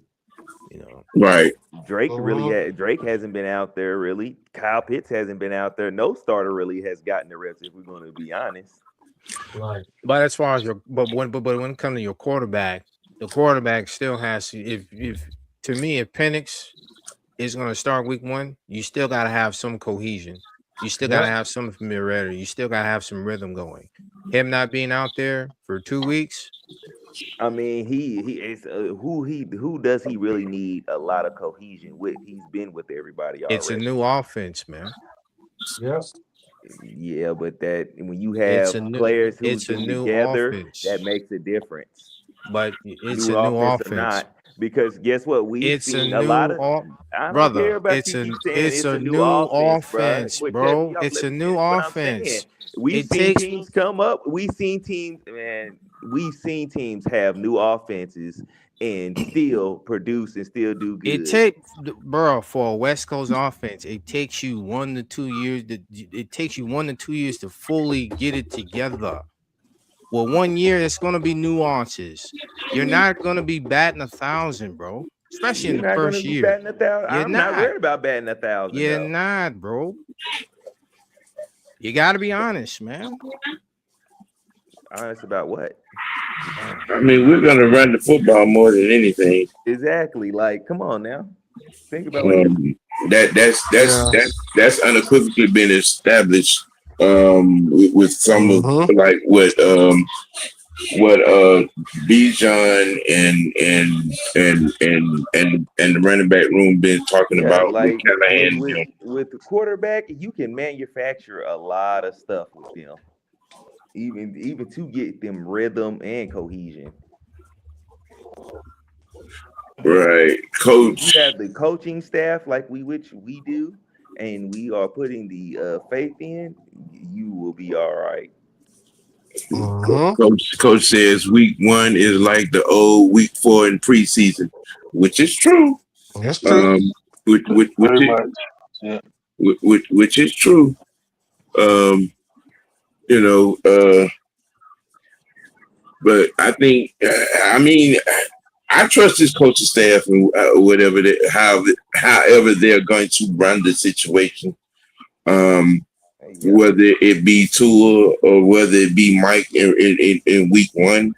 You know, Right. Drake hasn't been out there really. Kyle Pitts hasn't been out there. No starter really has gotten the reps. If we're going to be honest, Right. But as far as when it comes to your quarterback, the quarterback still has to. If to me, if Penix is going to start week 1, you still got to have some cohesion. You still got to Yep. have some familiarity. You still got to have some rhythm going. Him not being out there for 2 weeks, I mean he is who does he really need a lot of cohesion with? He's been with everybody it's a already. new offense, man. Yes. Yeah, but that when you It's have a new players who's it's a been new together, offense. that makes a difference. But it's New a new offense or offense. not, because guess what? We've It's a seen a lot new of. I don't care brother. about you keep saying It's it's a a new new offense, bro. offense, Quit cutting me bro. off. It's Let a me new finish what I'm saying. offense. We've It seen takes teams come up. We've seen teams, man. We've seen teams have new offenses and still produce and still do it good. take bro for a West Coast offense. It takes you 1 to 2 years. It takes you 1 to 2 years to fully get it together. Well, 1 year it's gonna be nuances. You're not gonna be batting 1,000, bro. Especially in You're the not going to first be year. batting 1,000. You're I'm not not. worried about batting 1,000 You're though. not, bro. You got to be honest, man. Honest about what? I mean, we're gonna run the football more than anything. Exactly. Like, come on now. Think about what. That's Yeah. that's unequivocally been established with some of Mm-hmm. like what Bijan and the running back room been talking Yeah, about with like with Callahan. with with the quarterback, you can manufacture a lot of stuff with them, even to get them rhythm and cohesion. Right, If you coach. have the coaching staff like which we do, and we are putting the faith in, you will be all right. Mm-hmm. Coach says week 1 is like the old week 4 in preseason, which is true. That's true. Um, Very much. Yeah. which is true. Um, you know, but I think, I mean, I trust this coaching staff and whatever, however they're going to run the situation. Yeah. Whether it be Tua or whether it be Mike in week 1,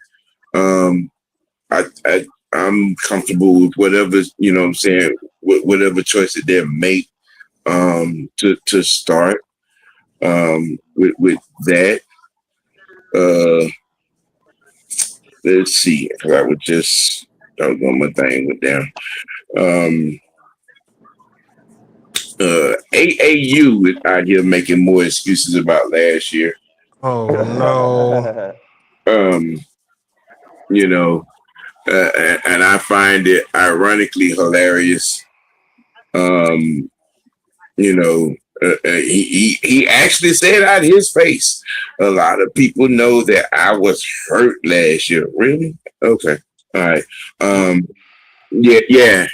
I'm comfortable with whatever, you know what I'm saying, whatever choice that they make to start with that. Let's see, because I would just don't know my thing with them. AAU is out here making more excuses about last year. Oh no. Um, you know, and I find it ironically hilarious. You know, he actually said out his face, a lot of people know that I was hurt last year. Really? Okay. All right. Yeah.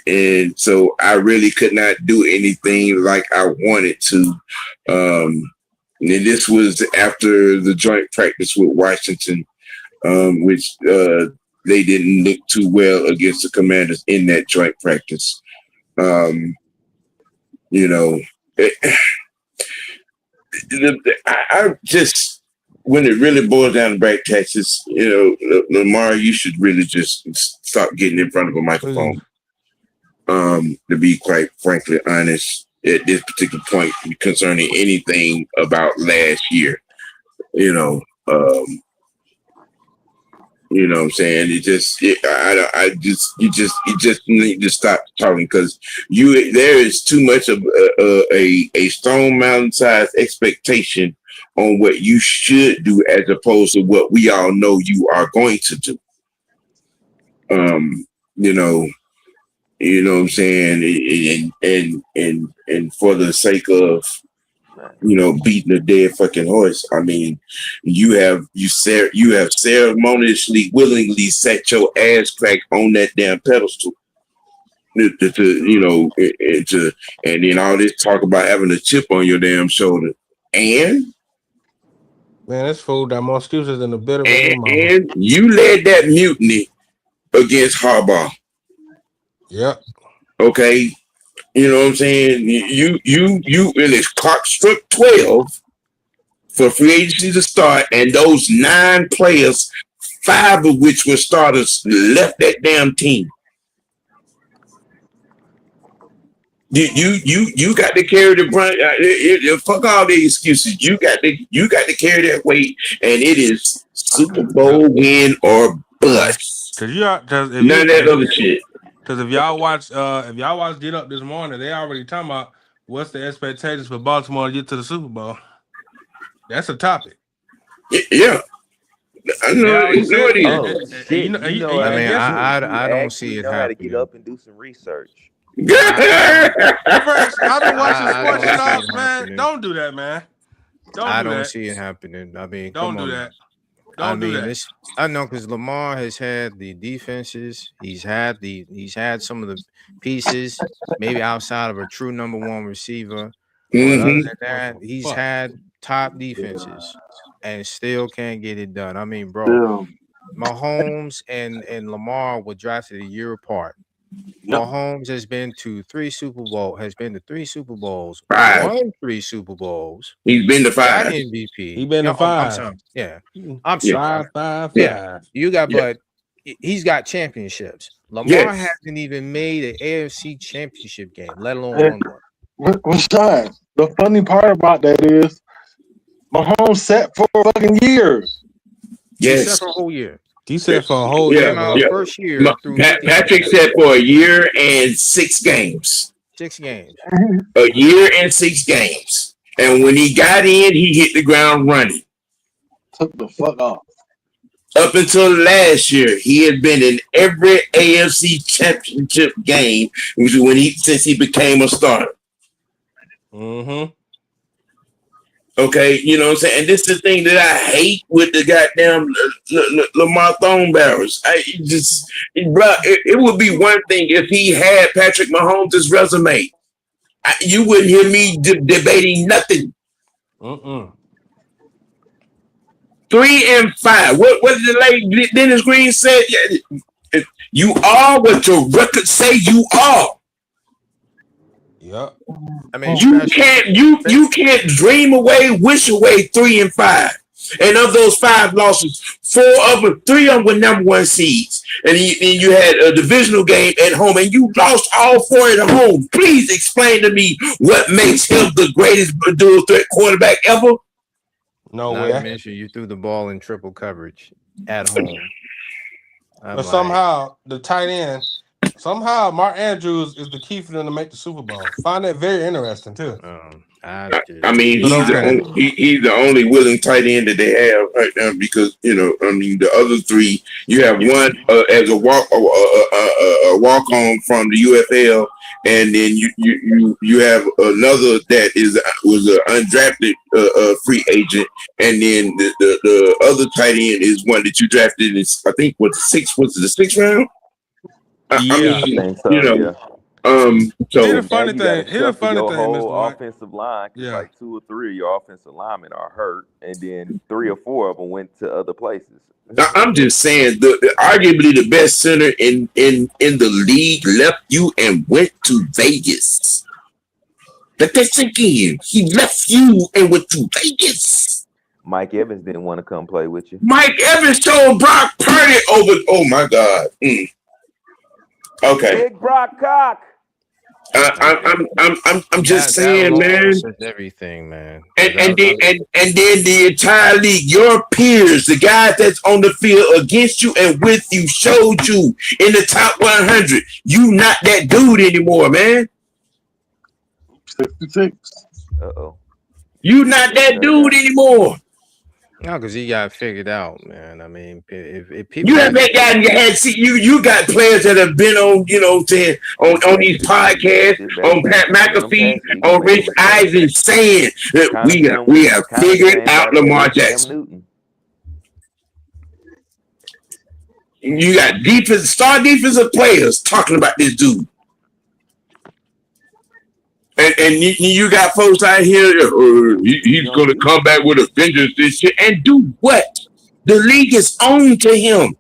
And so I really could not do anything like I wanted to. And this was after the joint practice with Washington, which they didn't look too well against the Commanders in that joint practice. You know, I just, when it really boils down to back taxes, you know, Lamar, you should really just stop getting in front of a microphone. To be quite frankly honest, at this particular point concerning anything about last year, you know, you know what I'm saying? You just need to stop talking because there is too much of a stone mountain sized expectation on what you should do as opposed to what we all know you are going to do. You know what I'm saying? And for the sake of, you know, beating a dead fucking horse. I mean, you have ceremoniously, willingly set your ass crack on that damn pedestal. You know, and then all this talk about having a chip on your damn shoulder. And Man, this fool got more excuses than a bitter baby mama. and you led that mutiny against Harbaugh. Yep. Okay. You know what I'm saying? You and it's clock struck 12 for free agency to start, and those 9 players, 5 of which were starters, left that damn team. You got to carry the brunt. Fuck all the excuses. You got to carry that weight, and it is Super Bowl win or bust. None of that other shit. Because if y'all watch Get Up this morning, they already talking about what's the expectations for Baltimore to get to the Super Bowl. That's a topic. Yeah. I know it is. I don't see it happening. How to get up and do some research. I've been watching sports shows, man. Don't do that, man. I don't see it happening. I mean, don't do that. Don't do that. I know because Lamar has had the defenses. He's had some of the pieces, maybe outside of a true number 1 receiver. Mm-hmm. But other than that, he's had top defenses and still can't get it done. I mean, bro, Mahomes and Lamar were drafted a year apart. Mahomes has been to 3 Super Bowls. 5. Won 3 Super Bowls. He's been to 5. Got MVP. He's been to 5. I'm sorry. 5. You got, but he's got championships. Lamar hasn't even made an AFC championship game, let alone one. Rashad, the funny part about that is Mahomes set for a fucking year. Yes. He set for a whole year. He said for a whole year. First year. Patrick said for a year and 6 games. 6 games. A year and 6 games. And when he got in, he hit the ground running. Took the fuck off. Up until last year, he had been in every AFC championship game since he became a starter. Mm-hmm. Okay, you know what I'm saying? And this is the thing that I hate with the goddamn Lamar Thornbarrows. It would be one thing if he had Patrick Mahomes' resume. You wouldn't hear me debating nothing. 3 and 5. What did the lady Dennis Green said? You are what your records say you are. Yep. I mean, you can't dream away, wish away 3 and 5. And of those 5 losses, 3 of them were number 1 seeds. And you had a divisional game at home, and you lost all 4 at home. Please explain to me what makes him the greatest dual threat quarterback ever. No way. I mentioned you threw the ball in triple coverage at home. But somehow the tight end. Somehow, Mark Andrews is the key for them to make the Super Bowl. Find that very interesting too. I mean, he's the only willing tight end that they have right now because the other 3 you have one as a walk on from the UFL, and then you have another that was an undrafted free agent, and then the other tight end is one that you drafted. I think was the 6th round. I think so. So here's the funny thing. Whole offensive line, like 2 or 3 of your offensive linemen are hurt, and then 3 or 4 of them went to other places. I'm just saying, arguably the best center in the league left you and went to Vegas. Let that sink in. He left you and went to Vegas. Mike Evans didn't want to come play with you. Mike Evans told Brock Purdy over. Oh my God. Okay. Big Brock cock. I'm just saying, man. Everything, man. And then the entire league, your peers, the guys that's on the field against you and with you, showed you in the top 100. You not that dude anymore, man. 66. You not that dude anymore. No, because he got figured out, man. I mean, if people you got you got players that have been on, on these podcasts, on Pat McAfee, on Rich Eisen, saying that we have figured out Lamar Jackson. You got star defensive players talking about this dude. And you got folks out here, he's going to come back with a vengeance this year and do what? The league is owned to him.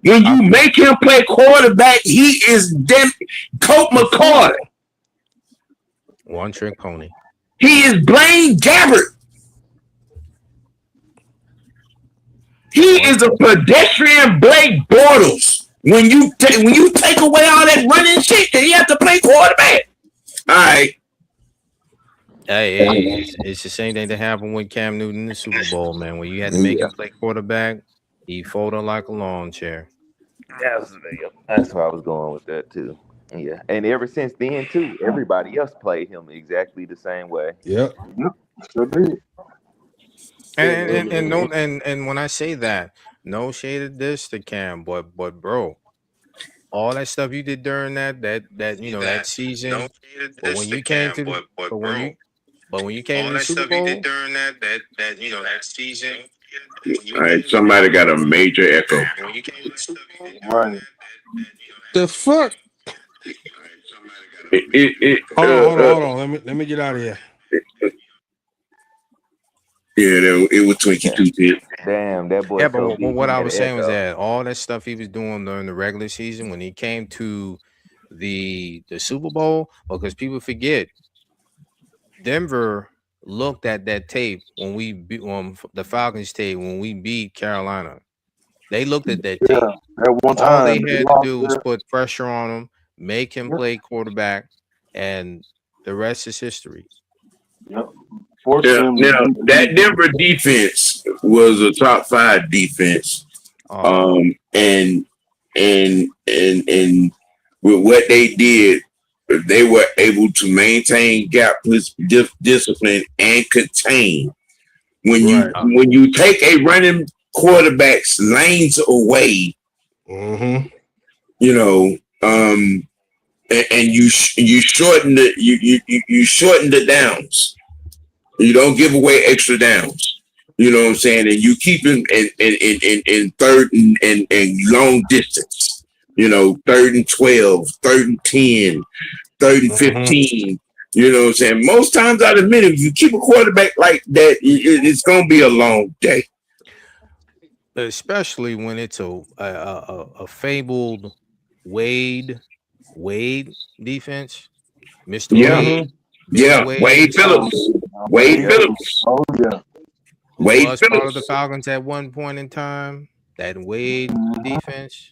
When you make him play quarterback, he is Colt McCoy. One trick pony. He is Blaine Gabbert. He is a pedestrian Blake Bortles. When you take away all that running shit, then you have to play quarterback. All right. Hey, it's the same thing that happened with Cam Newton in the Super Bowl, man. When you had to make him play quarterback, he folded like a lawn chair. That's where I was going with that too. Yeah, and ever since then too, everybody else played him exactly the same way. Yep. Sure did. And when I say that, no shade of this to Cam, but bro, all that stuff you did during that season, but when you came to the when you came to the Super Bowl, during that season. All right, somebody got a major echo. Right. The fuck? Hold on. Let me get out of here. Yeah, it was 22. Damn, that boy. Yeah, but what I was saying was that all that stuff he was doing during the regular season, when he came to the Super Bowl, because people forget, Denver looked at that tape when we beat the Falcons tape when we beat Carolina. They looked at that tape. At one time, all they had to do was put pressure on him, make him play quarterback, and the rest is history. Yep. Now that Denver defense was a top 5 defense, and with what they did, they were able to maintain gap discipline and contain. When you take a running quarterback's lanes away, and you shorten the downs. You don't give away extra downs. You know what I'm saying? And you keep him in third and long distance. 3rd and 12, 3rd and 10, 3rd and 15. You know what I'm saying? Most times out of the minute, if you keep a quarterback like that, it's going to be a long day. Especially when it's a fabled Wade defense. Mr. Wade. Wade Phillips. Wade Phillips. Oh, yeah. Wade was part of the Falcons at one point in time. That Wade defense.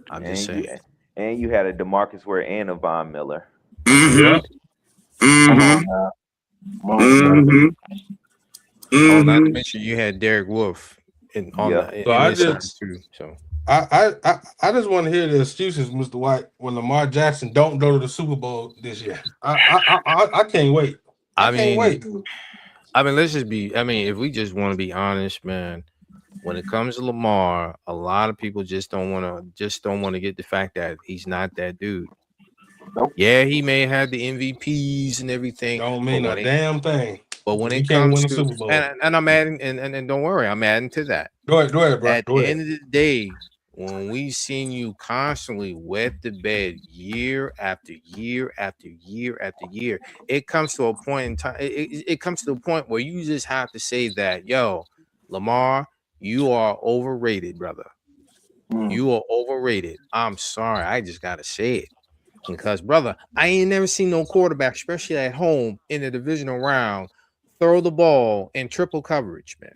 I'm just saying. And you had a DeMarcus Ware and a Von Miller. Not to mention you had Derek Wolfe I just want to hear the excuses, Mr. White, when Lamar Jackson don't go to the Super Bowl this year. I can't wait. I can't wait. Let's just be. If we just want to be honest, man, when it comes to Lamar, a lot of people just don't want to get the fact that he's not that dude. Nope. Yeah, he may have the MVPs and everything. Don't mean a damn thing. But when it comes to Super Bowl, and I'm adding, and don't worry, I'm adding to that. Go ahead, bro. At the end of the day, when we've seen you constantly wet the bed year after year after year after year, it comes to a point in time. It comes to the point where you just have to say that, yo, Lamar, you are overrated, brother. You are overrated. I'm sorry, I just gotta say it. Because, brother, I ain't never seen no quarterback, especially at home in the divisional round, throw the ball in triple coverage, man.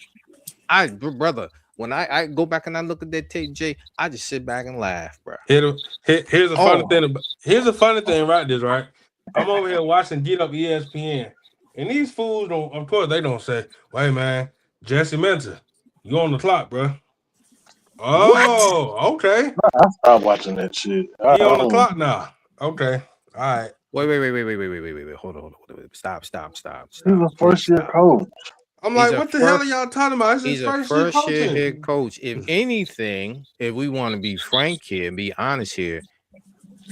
Brother, when I go back and I look at that tape, Jay, I just sit back and laugh, bro. Here's a funny thing. Here's a funny thing about this, right? I'm over here watching Get Up ESPN, and these fools don't. Of course, they don't say, "Wait, man, Jesse Mentor, you on the clock, bro." Oh, what? Okay. I stopped watching that shit. He on the clock now. Okay. All right. Wait. Hold on. Stop. He's a first-year coach. I'm like, what the hell are y'all talking about? He's a first-year head coach. If anything, if we want to be frank here and be honest here,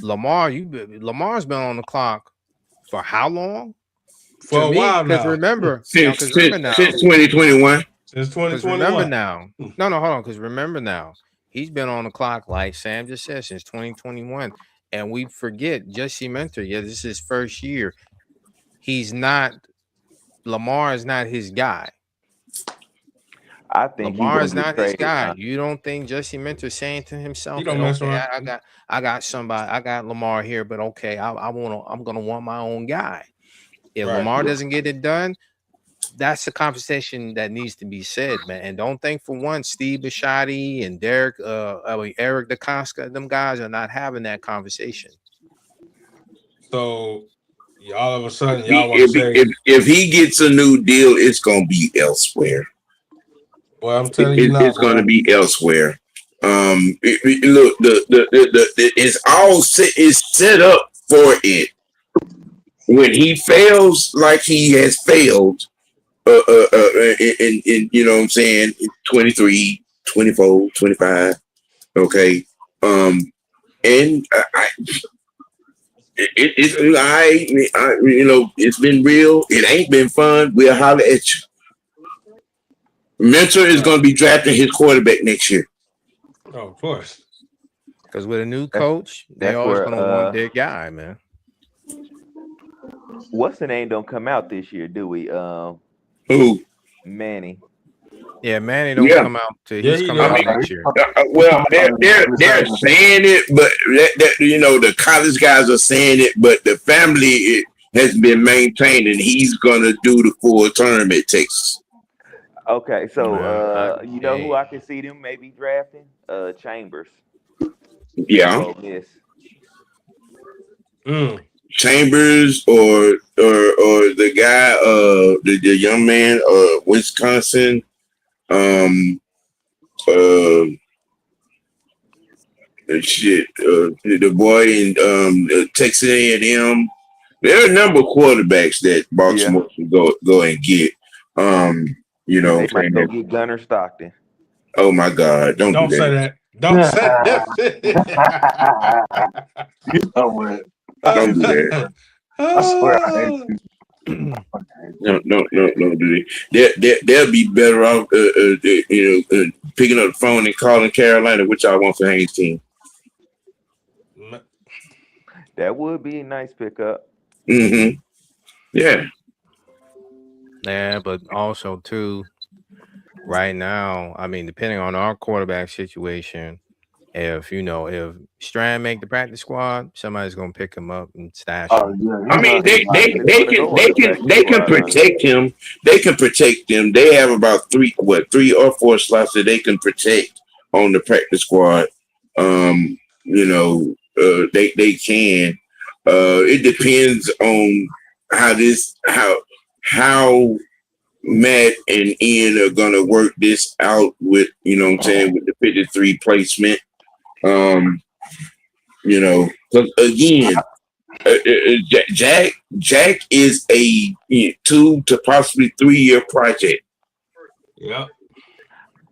Lamar's been on the clock for how long? For a while now. Because remember, since 2021. Since 2021. Remember now. No, hold on. Because remember now, he's been on the clock, like Sam just said, since 2021. And we forget Jesse Mentor. Yeah, this is his first year. Lamar is not his guy. I think he Lamar gonna is get not his traded. guy. You don't think Jesse Minter saying to himself, He don't that, mess okay, around. I got somebody, I got Lamar here, but okay, I'm gonna want my own guy. If Right. Lamar doesn't get it done, that's the conversation that needs to be said, man. And don't think for one, Steve Bisciotti and Eric DeCosta, them guys are not having that conversation. So all of a sudden, He- y'all want to say, if he gets a new deal, it's gonna be elsewhere. well, I'm telling you now, It's gonna boy. be elsewhere. Look, it's all set. It's set up for it. When he fails like he has failed, in you know what I'm saying, 23, 24, 25. Okay. And you know, it's been real. It ain't been fun. We'll holler at you. Mentor is going to be drafting his quarterback next year. Oh, of course. Because with a new coach, they that's always where, gonna want their guy, man. what's the name don't come out this year, do we? Who? Manny. Yeah, Manny don't Yeah. come out to Yeah, he's he coming does. out next year. Well, they're saying it, but that you know, the college guys are saying it, but the family has been maintaining he's going to do the full term at Texas. Okay, so you know who hey. I can see them maybe drafting? Chambers. Yeah. Ole Miss. Chambers or the guy the young man Wisconsin the boy in Texas A&M. There are a number of quarterbacks that Baltimore should go and get. You know, They might go get Gunnar Stockton. oh my God, don't do say that. that. Don't say that. You know what? Don't do that. I swear I hate you. No, don't do that. They'll be better off, picking up the phone and calling Carolina, which I want for Haynes' team. That would be a nice pickup. Mm-hmm. Yeah. Yeah, but also too, right now, I mean, depending on our quarterback situation, if Strand make the practice squad, somebody's gonna pick him up and stash him. Yeah, I mean, they can protect him. They can protect him. They have about 3 or 4 slots that they can protect on the practice squad. They can. It depends on how Matt and Ian are gonna work this out with, you know what I'm saying, with the 53 placement. Because again, Jack is a 2 to possibly 3 year project. Yeah.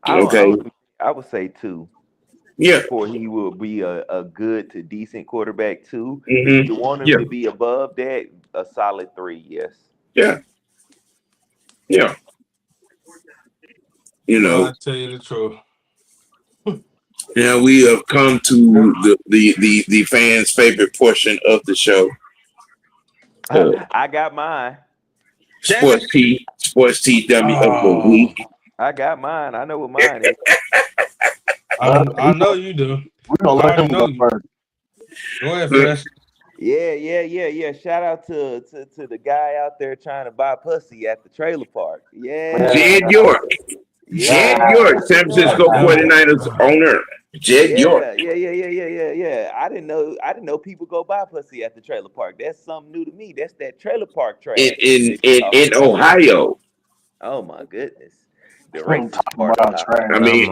I would say 2. Yeah. Before he will be a good to decent quarterback 2. Mm-hmm. If you want him to be above that, a solid 3, yes. Yeah. Yeah. I'll tell you the truth. Now we have come to the fans' favorite portion of the show. I got mine. Sports Tea dummy of the week. I got mine. I know what mine is. I know you do. We're gonna let him go first. Go ahead, Fresh. Yeah. Shout out to the guy out there trying to buy pussy at the trailer park. Yeah. Jed York. Jed York, San Francisco 49ers owner. Jed York. Yeah. I didn't know people go buy pussy at the trailer park. That's something new to me. That's that trailer park trash. In Ohio. Oh my goodness. The racist part I mean,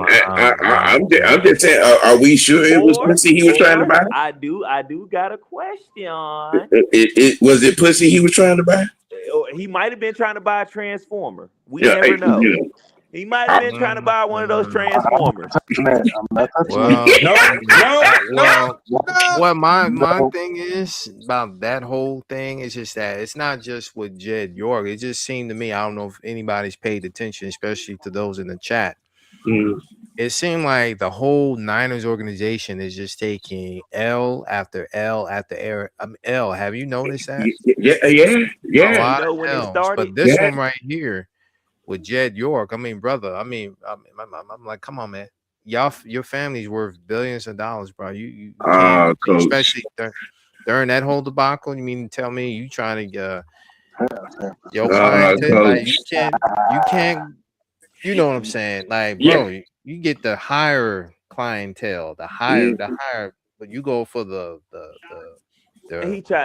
I'm just saying, are we sure it was pussy he was trying to buy? I do got a question. Was it pussy he was trying to buy? He might have been trying to buy a transformer. We never know. He might have been trying to buy one of those transformers. What my thing is about that whole thing is just that it's not just with Jed York. It just seemed to me, I don't know if anybody's paid attention, especially to those in the chat. It seemed like the whole Niners organization is just taking L after L after L. Have you noticed that? Yeah. You know when they started? But this one right here with Jed York. I mean, brother. I'm like, come on, man. Your family's worth billions of dollars, bro. You can't, Coach. especially during that whole debacle. You mean to tell me you trying to your clientele? Like you can't. You know what I'm saying? Like, bro, you get the higher clientele, the higher, but you go for the.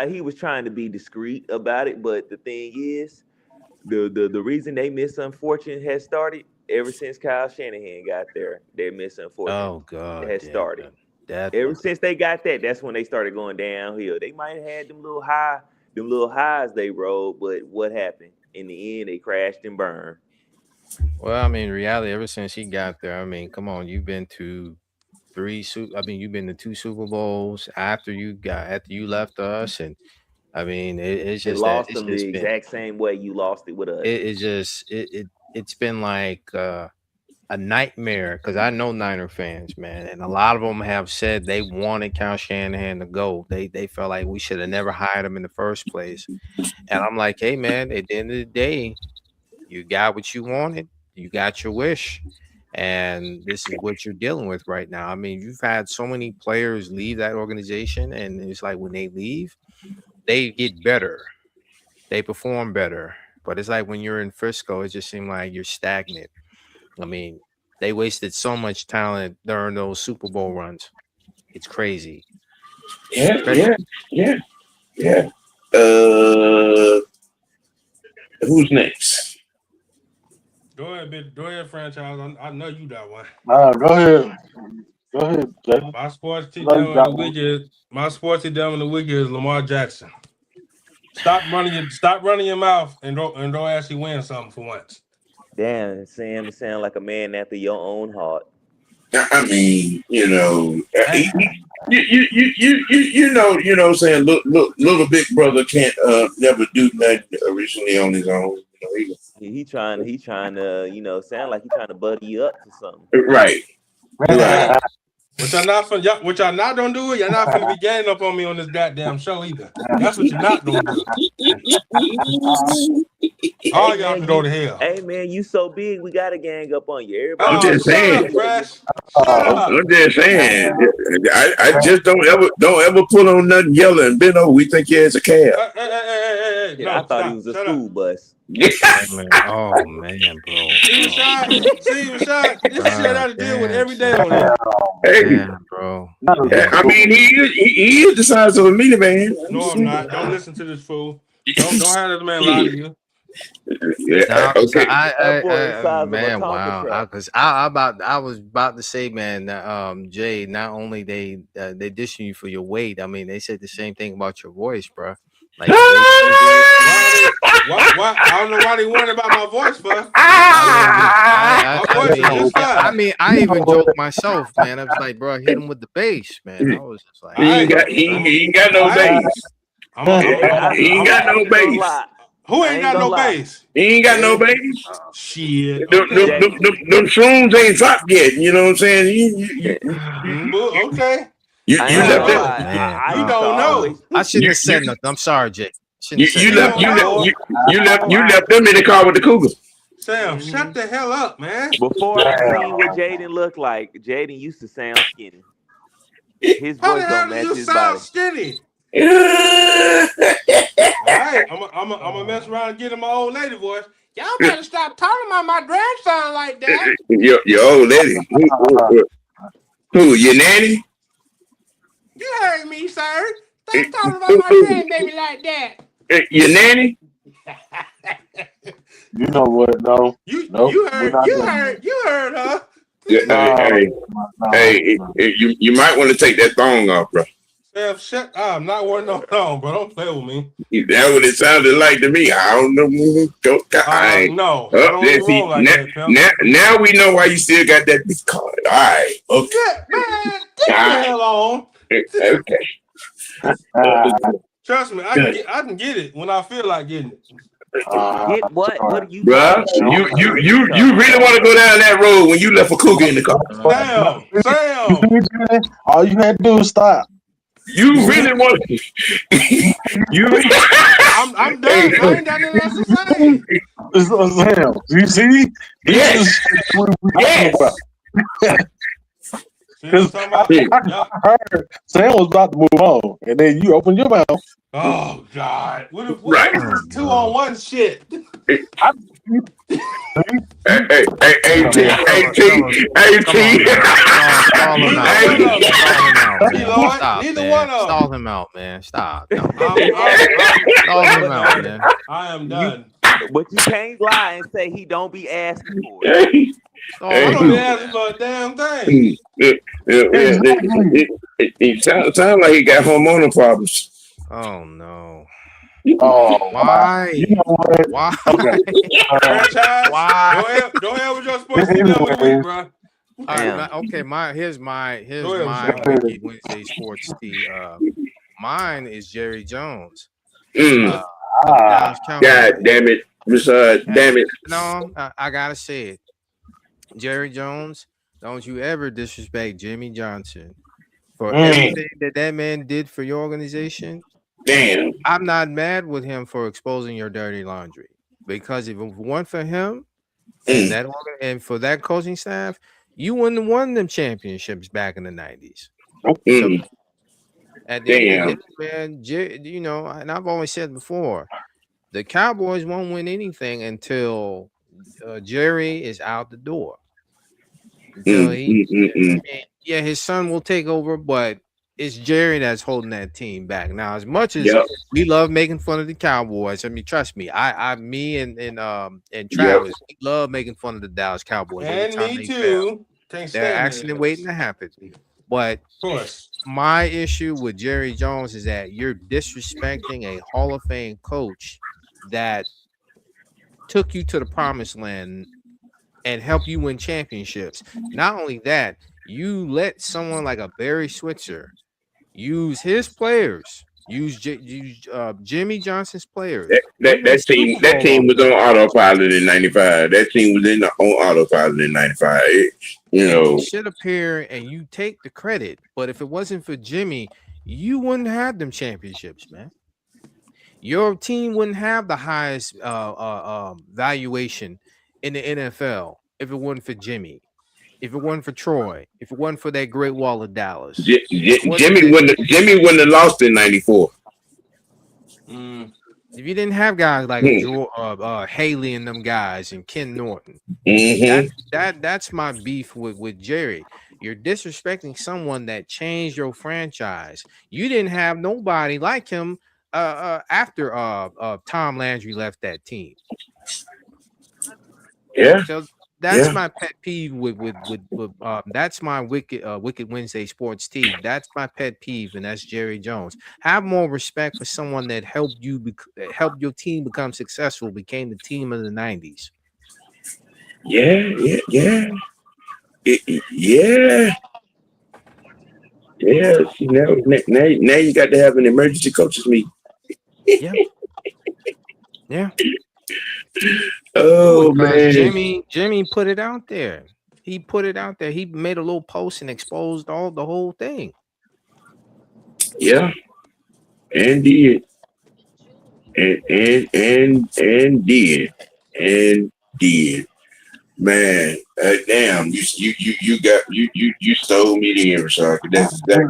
He was trying to be discreet about it, but the thing is, the reason they misfortune has started ever since Kyle Shanahan got there. Their misfortune has started. Ever since they got that, that's when they started going downhill. They might have had them little highs they rode, but what happened? In the end, they crashed and burned. Well, I mean, reality, ever since he got there, I mean, come on, you've been to you've been to 2 Super Bowls after you left us, and I mean, it's just lost them the exact same way you lost it with us. It's been like a nightmare because I know Niner fans, man, and a lot of them have said they wanted Kyle Shanahan to go. They felt like we should have never hired him in the first place, and I'm like, hey, man, at the end of the day, you got what you wanted, you got your wish. And this is what you're dealing with right now. I mean, you've had so many players leave that organization, and it's like when they leave, they get better. They perform better. But it's like when you're in Frisco, it just seemed like you're stagnant. I mean, they wasted so much talent during those Super Bowl runs. It's crazy. Yeah. Who's next? Go ahead, franchise. I know you got one. Go ahead, Jay. My sports team in the week is Lamar Jackson. Stop running your mouth and don't actually win something for once. Damn, Sam, you sound like a man after your own heart. I mean, you know, you know, saying little big brother can't never do nothing originally on his own. You know, he trying to, you know, sound like he trying to buddy you up to something. Right. Which y'all not gonna do it. You're not gonna be ganging up on me on this goddamn show either. That's what you're not gonna do. All y'all can go to hell. Hey man, you so big, we gotta gang up on you. I'm just saying. I'm just saying. I just don't ever pull on nothing yellow and bend over. We think you're a cab. Hey, no, I thought he was a school bus. Oh man, bro. See, Rashad, this is shit I have to deal with every day on here. Hey, bro. I mean, he is the size of a minivan. No, I'm not. Don't listen to this fool. Don't have this man lie to you. Yeah, okay. Man, wow. Because I was about to say, man, Jay, not only they dishing you for your weight, I mean, they said the same thing about your voice, bro. Like, why? I don't know why they worried about my voice, bro. I mean, I even joked myself, man. I was like, bro, hit him with the bass, man. I was just like, he ain't got no bass. He ain't got no bass. Who ain't got no bass? He ain't got no bass. Shit. Them shrooms ain't dropped yet. You know what I'm saying? Okay. You left that. You don't know. I shouldn't have said nothing. I'm sorry, Jake. You left them in the car with the cougar. Sam, shut the hell up, man. Before I seen what Jaden looked like, Jaden used to sound skinny. His voice don't match his body. Skinny? All right, I'm gonna mess around and get in my old lady voice. Y'all better stop talking about my grandson like that. Your old lady. Who? Your nanny? You heard me, sir. Stop talking about my grandbaby like that. Your nanny? You know what? No. You heard her. Hey, you might want to take that thong off, bro. Sam, shut up. I'm not wearing no thong, bro. Don't play with me. That's what it sounded like to me. I don't know. No. Now we know why you still got that big card. All right. Okay. Yeah, man, get the hell on. Okay. Trust me, I can get it when I feel like getting it. Get what? What are you? Bruh, you really want to go down that road when you left a cougar in the car? Sam. All you had to do was stop. You really want to? I'm done. I ain't got nothing else to say. Sam, you see? Yes. What we're talking about. See what I'm talking about? Yep. I heard Sam was about to move on, and then you opened your mouth. Oh God! What is Right. this 2-on-1 shit? Hey, Neither one of them. Stall him out, man. Stop. I'm Stall him out, man. I am done. But you can't lie and say he don't be asking for it. I don't be asking for a damn thing. It sounds like he got hormonal problems. Oh no. Oh, why? You know what? Why? Franchise? Why? Don't have with your sports team every week, bro. All right, okay. Here's my Wiki Wednesday sports tea. Mine is Jerry Jones. God damn it, damn it. No, I gotta say it. Jerry Jones, don't you ever disrespect Jimmy Johnson for everything that man did for your organization. Damn. I'm not mad with him for exposing your dirty laundry, because if it weren't for him and for that coaching staff, you wouldn't have won them championships back in the 90s. So at the end of the day, man, you know, and I've always said before, the Cowboys won't win anything until Jerry is out the door. Until his son will take over, but it's Jerry that's holding that team back. Now, as much as we love making fun of the Cowboys, I mean, trust me, me and Travis, we love making fun of the Dallas Cowboys. And me too. They're actually waiting to happen. But of course, my issue with Jerry Jones is that you're disrespecting a Hall of Fame coach that took you to the promised land and helped you win championships. Not only that, you let someone like a Barry Switzer use his players, use Jimmy Johnson's players. That team was on autopilot in '95. That team was on autopilot in '95. You sit up here and you take the credit, but if it wasn't for Jimmy, you wouldn't have them championships, man. Your team wouldn't have the highest valuation in the NFL if it wasn't for Jimmy. If it wasn't for Troy, if it wasn't for that Great Wall of Dallas, Jimmy wouldn't have lost in '94. If you didn't have guys like Haley and them guys and Ken Norton, that's my beef with Jerry. You're disrespecting someone that changed your franchise. You didn't have nobody like him after Tom Landry left that team. Yeah. So that's my pet peeve with that's my wicked Wednesday sports tea. That's my pet peeve, and that's Jerry Jones. Have more respect for someone that helped your team become successful, became the team of the 90s. Yeah. Now you got to have an emergency coaches meeting. Yeah. Oh because man, Jimmy put it out there. He put it out there. He made a little post and exposed the whole thing. Yeah, and did, and did. Man, damn! You stole me the Rashad.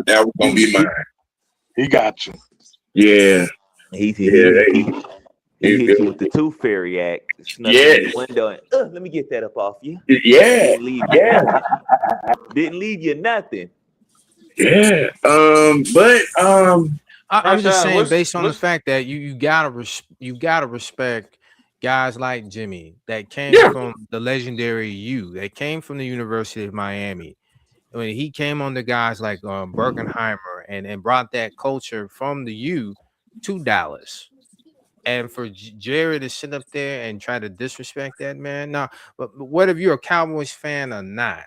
That was gonna be mine. He got you. Yeah. He hit you with the Tooth Fairy act. Snuck in the window and let me get that up off you. Yeah. Didn't leave you nothing. Yeah. I'm just saying, based on the fact that you gotta respect guys like Jimmy that came from the legendary U, that came from the University of Miami. When he came on the guys like Bergenheimer and brought that culture from the U to Dallas. And for Jerry to sit up there and try to disrespect that man, now, but whether you're a Cowboys fan or not,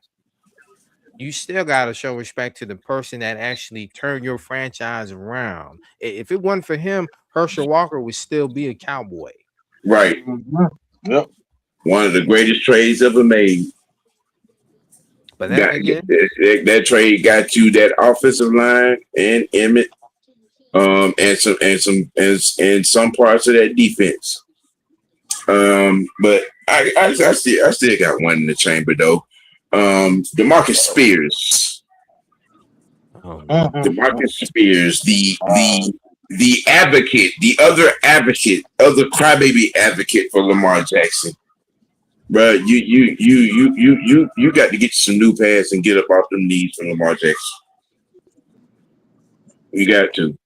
you still got to show respect to the person that actually turned your franchise around. If it wasn't for him, Herschel Walker would still be a Cowboy. Right. Mm-hmm. Yep. One of the greatest trades ever made. But that trade got you that offensive line and Emmett and some parts of that defense. But I still got one in the chamber though. DeMarcus Spears. DeMarcus Spears, the advocate, the other crybaby advocate for Lamar Jackson. Bro, you got to get you some new pads and get up off them knees from Lamar Jackson. You got to.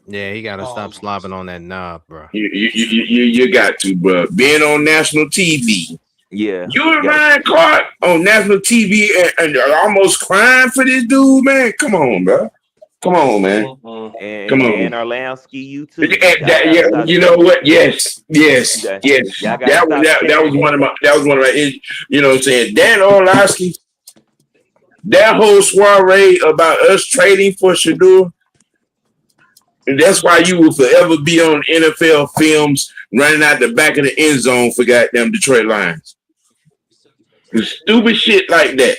Yeah, he got to stop slobbing on that knob, bro. You got to, bro. Being on national TV. Yeah. You and Ryan Clark on national TV and almost crying for this dude, man. Come on, bro. Come on, man. Come on. And Orlowski, you too. Yeah, you know what? Yes. That was one of my. You know what I'm saying? Dan Orlowski. That whole soiree about us trading for Shador. And that's why you will forever be on NFL films running out the back of the end zone for goddamn Detroit Lions. Stupid shit like that.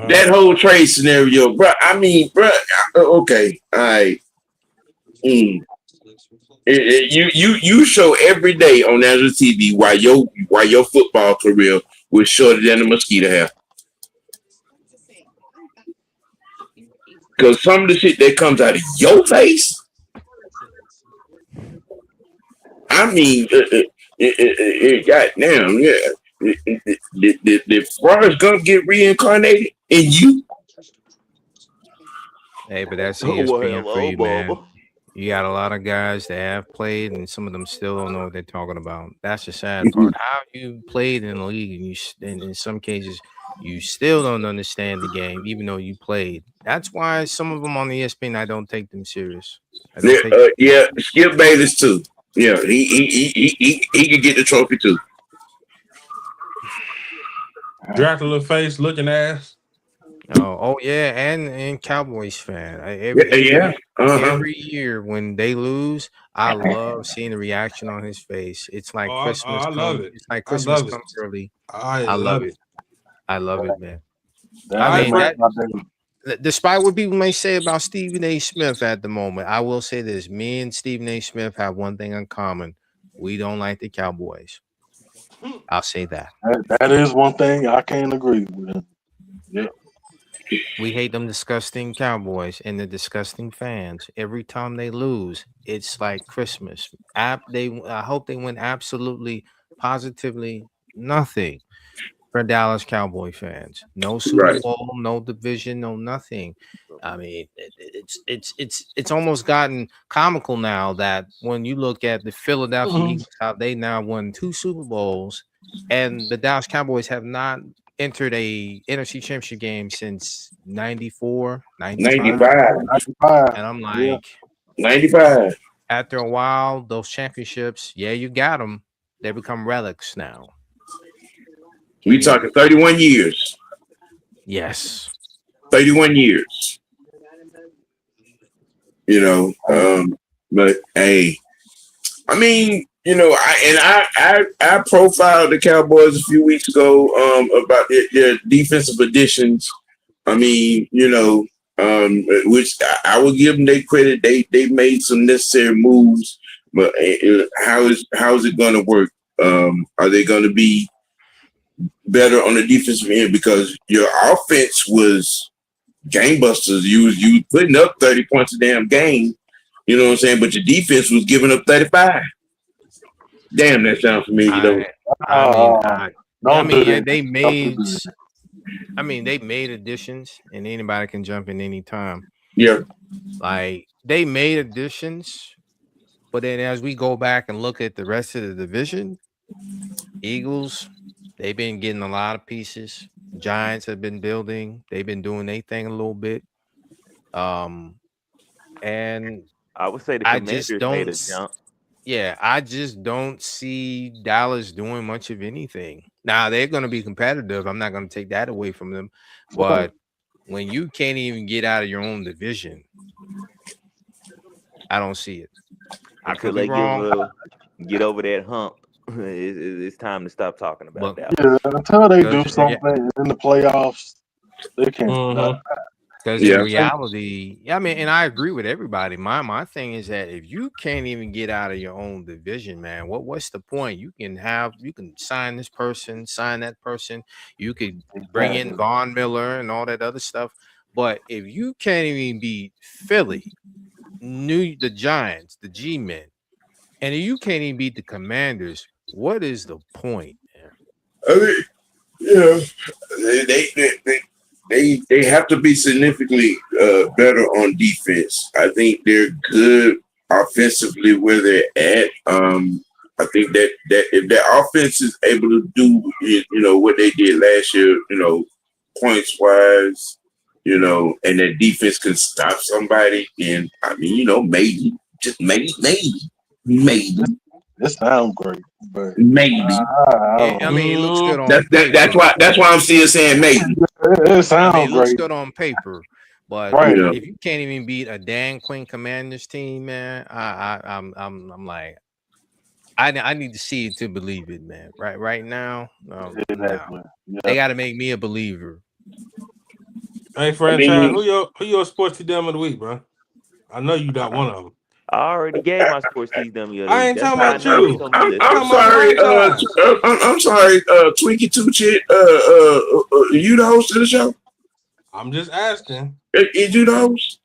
That whole trade scenario, bro. I mean, bro. Okay, all right. You show every day on national TV why your football career was shorter than a mosquito hair. Because some of the shit that comes out of your face, I mean, goddamn, yeah. The Forrest Gump get reincarnated in you? Hey, but that's ESPN for you, man. You got a lot of guys that have played, and some of them still don't know what they're talking about. That's the sad part. How you played in the league, and in some cases, you still don't understand the game, even though you played. That's why some of them on the ESPN, I don't take them serious. Skip Bayless too. Yeah, he could get the trophy too. Dracula face looking ass. Oh yeah, and Cowboys fan. Every year when they lose, I love seeing the reaction on his face. It's like Christmas. I love it. It's like Christmas comes early. I love it. I love it, man. I mean, despite what people may say about Stephen A. Smith at the moment, I will say this: me and Stephen A. Smith have one thing in common: we don't like the Cowboys. I'll say that. That is one thing I can't agree with. Yeah. We hate them disgusting Cowboys and the disgusting fans. Every time they lose, it's like Christmas. I hope they win absolutely, positively nothing for Dallas Cowboy fans. No Super Bowl, no division, no nothing. I mean, it's almost gotten comical now that when you look at the Philadelphia Eagles, how they now won 2 Super Bowls, and the Dallas Cowboys have not entered a NFC Championship game since 94, 95. And I'm like, 95. After a while, those championships, you got them. They become relics now. We talking 31 years. Yes. 31 years. You know, but hey, I mean, you know, I profiled the Cowboys a few weeks ago about their defensive additions. I mean, you know, which I will give them their credit. They made some necessary moves, but how is it going to work? Are they going to be better on the defensive end? Because your offense was gangbusters. You putting up 30 points a damn game. You know what I'm saying? But your defense was giving up 35. Damn, that sounds familiar. They made additions, and anybody can jump in any time. Yeah. Like, they made additions, but then as we go back and look at the rest of the division, Eagles, they've been getting a lot of pieces. Giants have been building. They've been doing their thing a little bit. And I would say the Commanders made a jump. Yeah, I just don't see Dallas doing much of anything. Now, they're going to be competitive. I'm not going to take that away from them. But when you can't even get out of your own division, I don't see it. I could be wrong. Get over that hump. It's time to stop talking about that. Yeah, until they do something in the playoffs, they can't. Because in reality, I mean, and I agree with everybody. My thing is that if you can't even get out of your own division, man, what's the point? You can sign this person, sign that person, you could bring in Von Miller and all that other stuff. But if you can't even beat Philly, the Giants, the G-men, and if you can't even beat the Commanders, what is the point, man? I mean, you know, they have to be significantly better on defense. I think they're good offensively where they're at. I think that if their offense is able to do what they did last year, points wise, and their defense can stop somebody, then I mean, maybe, just maybe. This sounds great, but maybe. I mean, it looks good on paper. That's why I'm still saying maybe. It sounds it looks great. good on paper, but if you can't even beat a Dan Quinn Commanders team, man, I'm like, I need to see it to believe it, man. Right now, Exactly. Yeah. They got to make me a believer. Hey, franchise, who your sports team of the week, bro? I know you got one of them. I already gave my sports team dummy of the week. I ain't That's talking about how I know you. it's gonna be I'm sorry. I'm sorry. Twinkie Two Chit. You the host of the show? I'm just asking. Is you the host?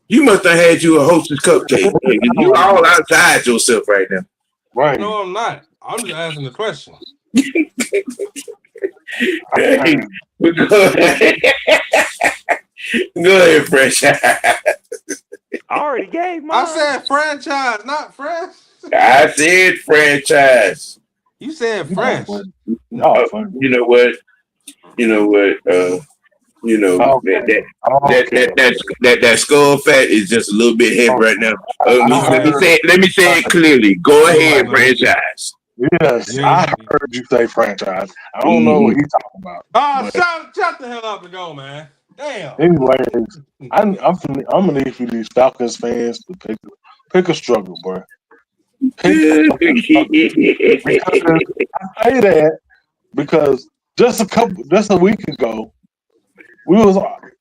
You must have had you a hostess cupcake. You all outside yourself right now. Right. No, I'm not. I'm just asking the question. Hey, go ahead, Fresh. I already gave mine. I said franchise, not fresh. I said franchise. You said fresh. No, you know what? That skull fat is just a little bit heavy right now. Let me say it clearly. Go ahead, franchise. Yes, I heard you say franchise. I don't know what he's talking about. Oh, shut the hell up and go, man. Damn. Anyways, I'm gonna need for these Falcons fans to pick a struggle, bro. I say that because just a week ago,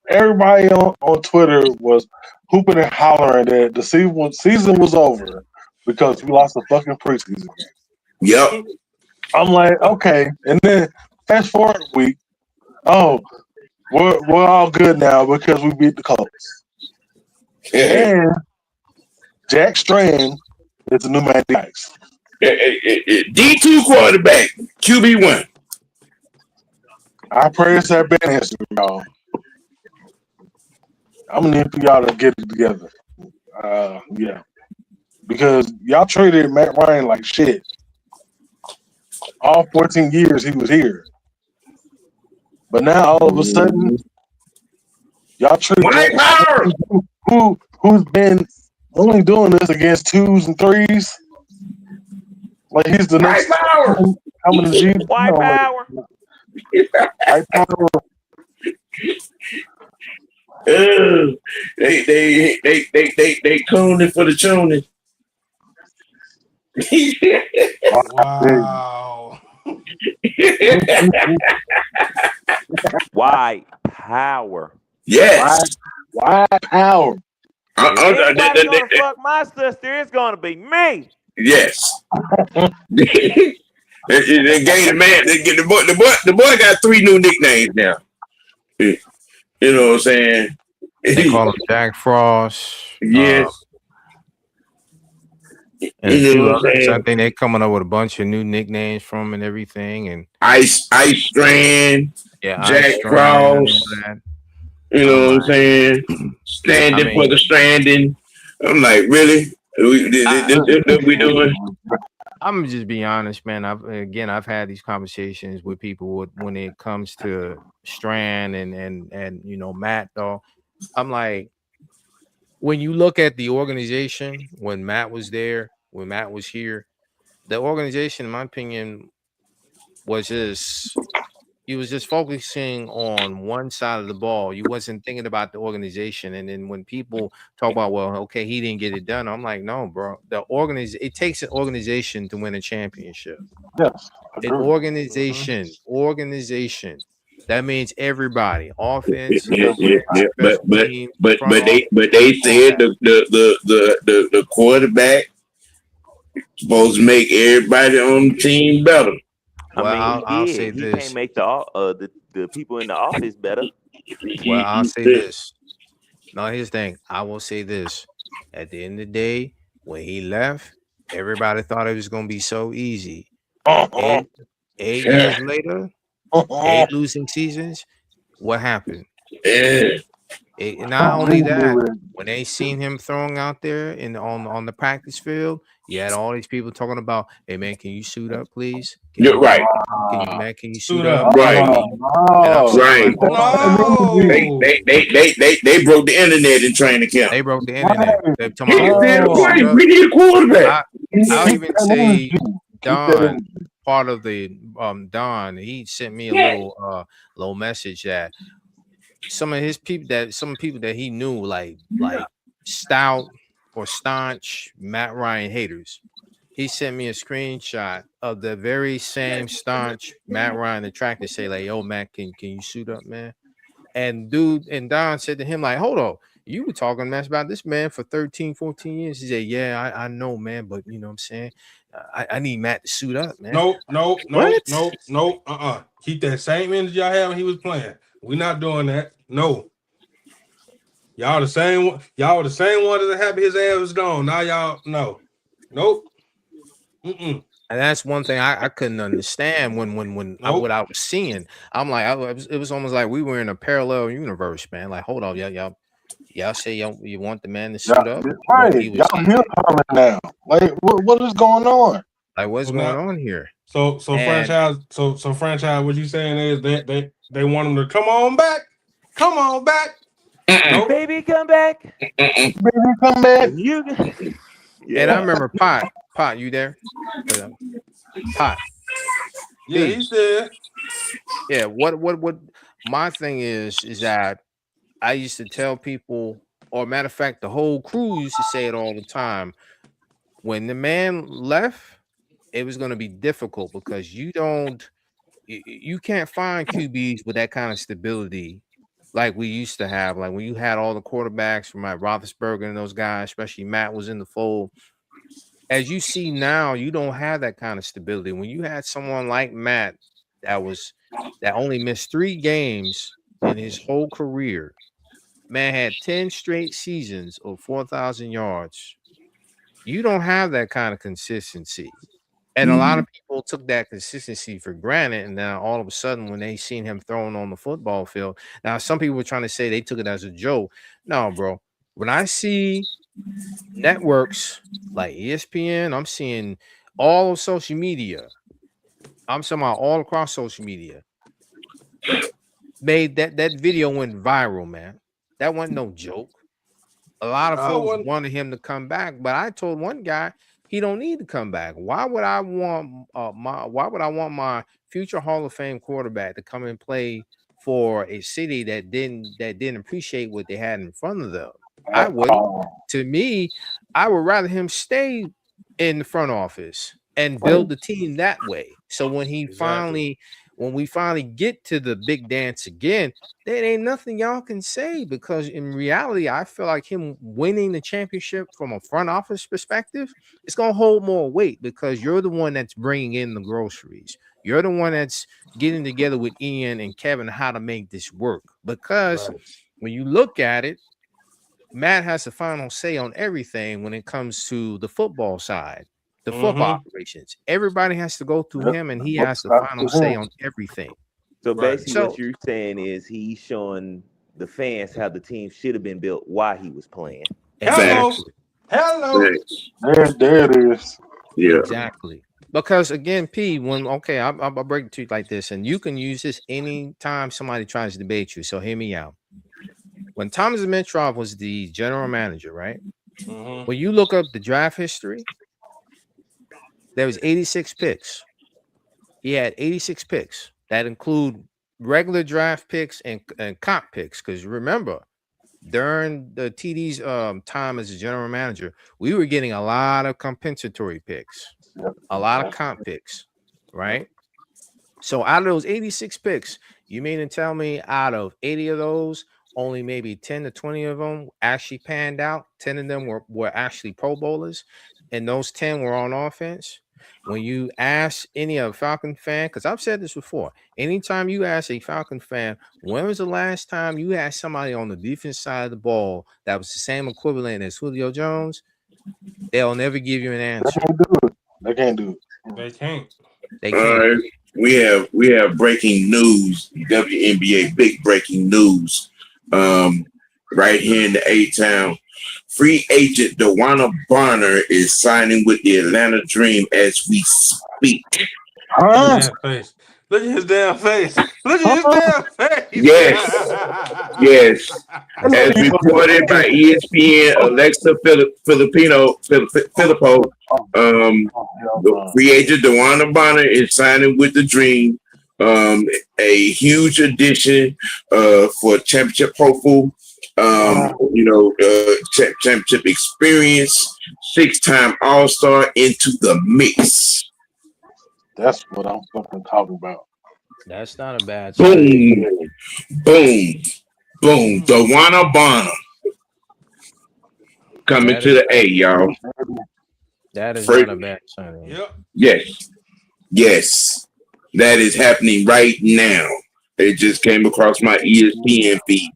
everybody on Twitter was hooping and hollering that the season was over because we lost the fucking preseason game. Yep. I'm like, okay, and then fast forward a week. Oh, we're all good now because we beat the Colts. And Jack Strand is the new Matty Ice. D2 quarterback, QB1. I pray it's that bad answer, y'all. I'm gonna need for y'all to get it together. Yeah. Because y'all traded Matt Ryan like shit. All 14 years he was here. But now all of a sudden, y'all traded White power! who's been only doing this against 2s and 3s. Like he's the next power. How many G? White power. White power. They tuning for the tuning. Wow. White power. Yes. White power. If anybody's gonna fuck my sister, it's gonna be me. Yes. They gave the man. They get the boy got 3 new nicknames now. You know what I'm saying? They call him Jack Frost. Yes. And a few others. I think they're coming up with a bunch of new nicknames from him and everything. And Ice Strand. Yeah, Jack Frost. You know what I'm saying? Standing for the stranding. I'm like, really? We doing? I'm just be honest, man. I've had these conversations with people when it comes to Strand and Matt though. I'm like, when you look at the organization, when Matt was there, when Matt was here, the organization, in my opinion, was just focusing on one side of the ball. You wasn't thinking about the organization. And then when people talk about, well, okay, he didn't get it done, I'm like, no, bro. It takes an organization to win a championship. Yes. An organization. That means everybody, offense, Yeah. special team, front But they said the quarterback supposed to make everybody on the team better. I Well, mean, I'll he say did. He can't this. make the people in the office better. Well, I'll say this. No, here's the thing. I will say this. At the end of the day, when he left, everybody thought it was going to be so easy. Eight years later, 8 losing seasons. What happened? Yeah. Not only that, when they seen him throwing out there on the practice field, you had all these people talking about, "Hey man, can you suit up, please? You're right. Can you Suit suit up. up?" Right. And I'm sitting Right. like, hold on. No. They broke the internet in training camp. They broke the internet. They talking He about, said can a you suit play. up? We need a quarterback. I'll even say Don, part of the Don, he sent me a little message that some people that he knew, like stout or staunch Matt Ryan haters. He sent me a screenshot of the very same staunch Matt Ryan attractor say, like, yo, Matt, can you suit up, man? And Don said to him, like, hold on, you were talking mess about this man for 13, 14 years. He said, yeah, I know, man, but you know what I'm saying? I need Matt to suit up, man. No. What? Keep that same energy y'all had when he was playing. We're not doing that. No. Y'all the same one. Y'all were the same one that happy his ass was gone. Now y'all no. Nope. And that's one thing I couldn't understand when what I was seeing. I'm like, it was almost like we were in a parallel universe, man. Like, hold on, y'all say you want the man to suit up? Right, y'all here coming now. Like, what is going on? Like, what's going on here? So franchise. So franchise. What you saying is that they want him to come on back. Come on back. Nope. Baby, come back. Baby, come back. You. Yeah. And I remember Pot, you there? Pot. Yeah, he said. Yeah. What my thing is that I used to tell people, or matter of fact, the whole crew used to say it all the time. When the man left, it was going to be difficult because you can't find QBs with that kind of stability like we used to have. Like when you had all the quarterbacks from like Roethlisberger and those guys, especially Matt was in the fold. As you see now, you don't have that kind of stability. When you had someone like Matt that only missed 3 games in his whole career, man had 10 straight seasons of 4,000 yards. You don't have that kind of consistency. And a lot of people took that consistency for granted. And now all of a sudden, when they seen him throwing on the football field, now some people were trying to say they took it as a joke. No, bro. When I see networks like ESPN, I'm seeing all of social media. I'm talking about all across social media. Made that video went viral, man. That wasn't no joke. A lot of folks wanted him to come back, but I told one guy he don't need to come back. Why would I want my future Hall of Fame quarterback to come and play for a city that didn't appreciate what they had in front of them? I wouldn't. To me, I would rather him stay in the front office and build the team that way. So when we finally get to the big dance again, there ain't nothing y'all can say, because in reality, I feel like him winning the championship from a front office perspective, it's going to hold more weight because you're the one that's bringing in the groceries. You're the one that's getting together with Ian and Kevin how to make this work. Because when you look at it, Matt has the final say on everything when it comes to the football side. The football operations, everybody has to go through him, and he has the final say on everything. So basically, what you're saying is he's showing the fans how the team should have been built while he was playing. Hello. There it is. Yeah, exactly. Because again, I'll break it to you like this, and you can use this anytime somebody tries to debate you. So hear me out. When Thomas Dimitroff was the general manager, right? When you look up the draft history, there was 86 picks. He had 86 picks that include regular draft picks and comp picks. Because remember, during the TD's time as a general manager, we were getting a lot of compensatory picks, a lot of comp picks, right? So out of those 86 picks, you mean to tell me out of 80 of those, only maybe 10 to 20 of them actually panned out? 10 of them were actually Pro Bowlers, and those 10 were on offense. When you ask any of Falcon fan, because I've said this before, anytime you ask a Falcon fan, when was the last time you had somebody on the defense side of the ball that was the same equivalent as Julio Jones, they'll never give you an answer. They can't do it. They can't. They All can't. right. We have breaking news, WNBA big breaking news. Right here in the A-Town. Free agent Dewana Bonner is signing with the Atlanta Dream as we speak. Look at that face. Look at his damn face. Look at his damn face. Yes. As reported by ESPN, Alexa Filippo, the free agent Dewana Bonner is signing with the Dream. A huge addition for championship hopeful. Championship experience, 6-time All-Star into the mix. That's what I'm fucking talking about. That's not a bad boom, boom, boom. Dewana Bonner coming to the A, y'all. That is not a bad signing. Yep. Yes. That is happening right now. It just came across my ESPN feed.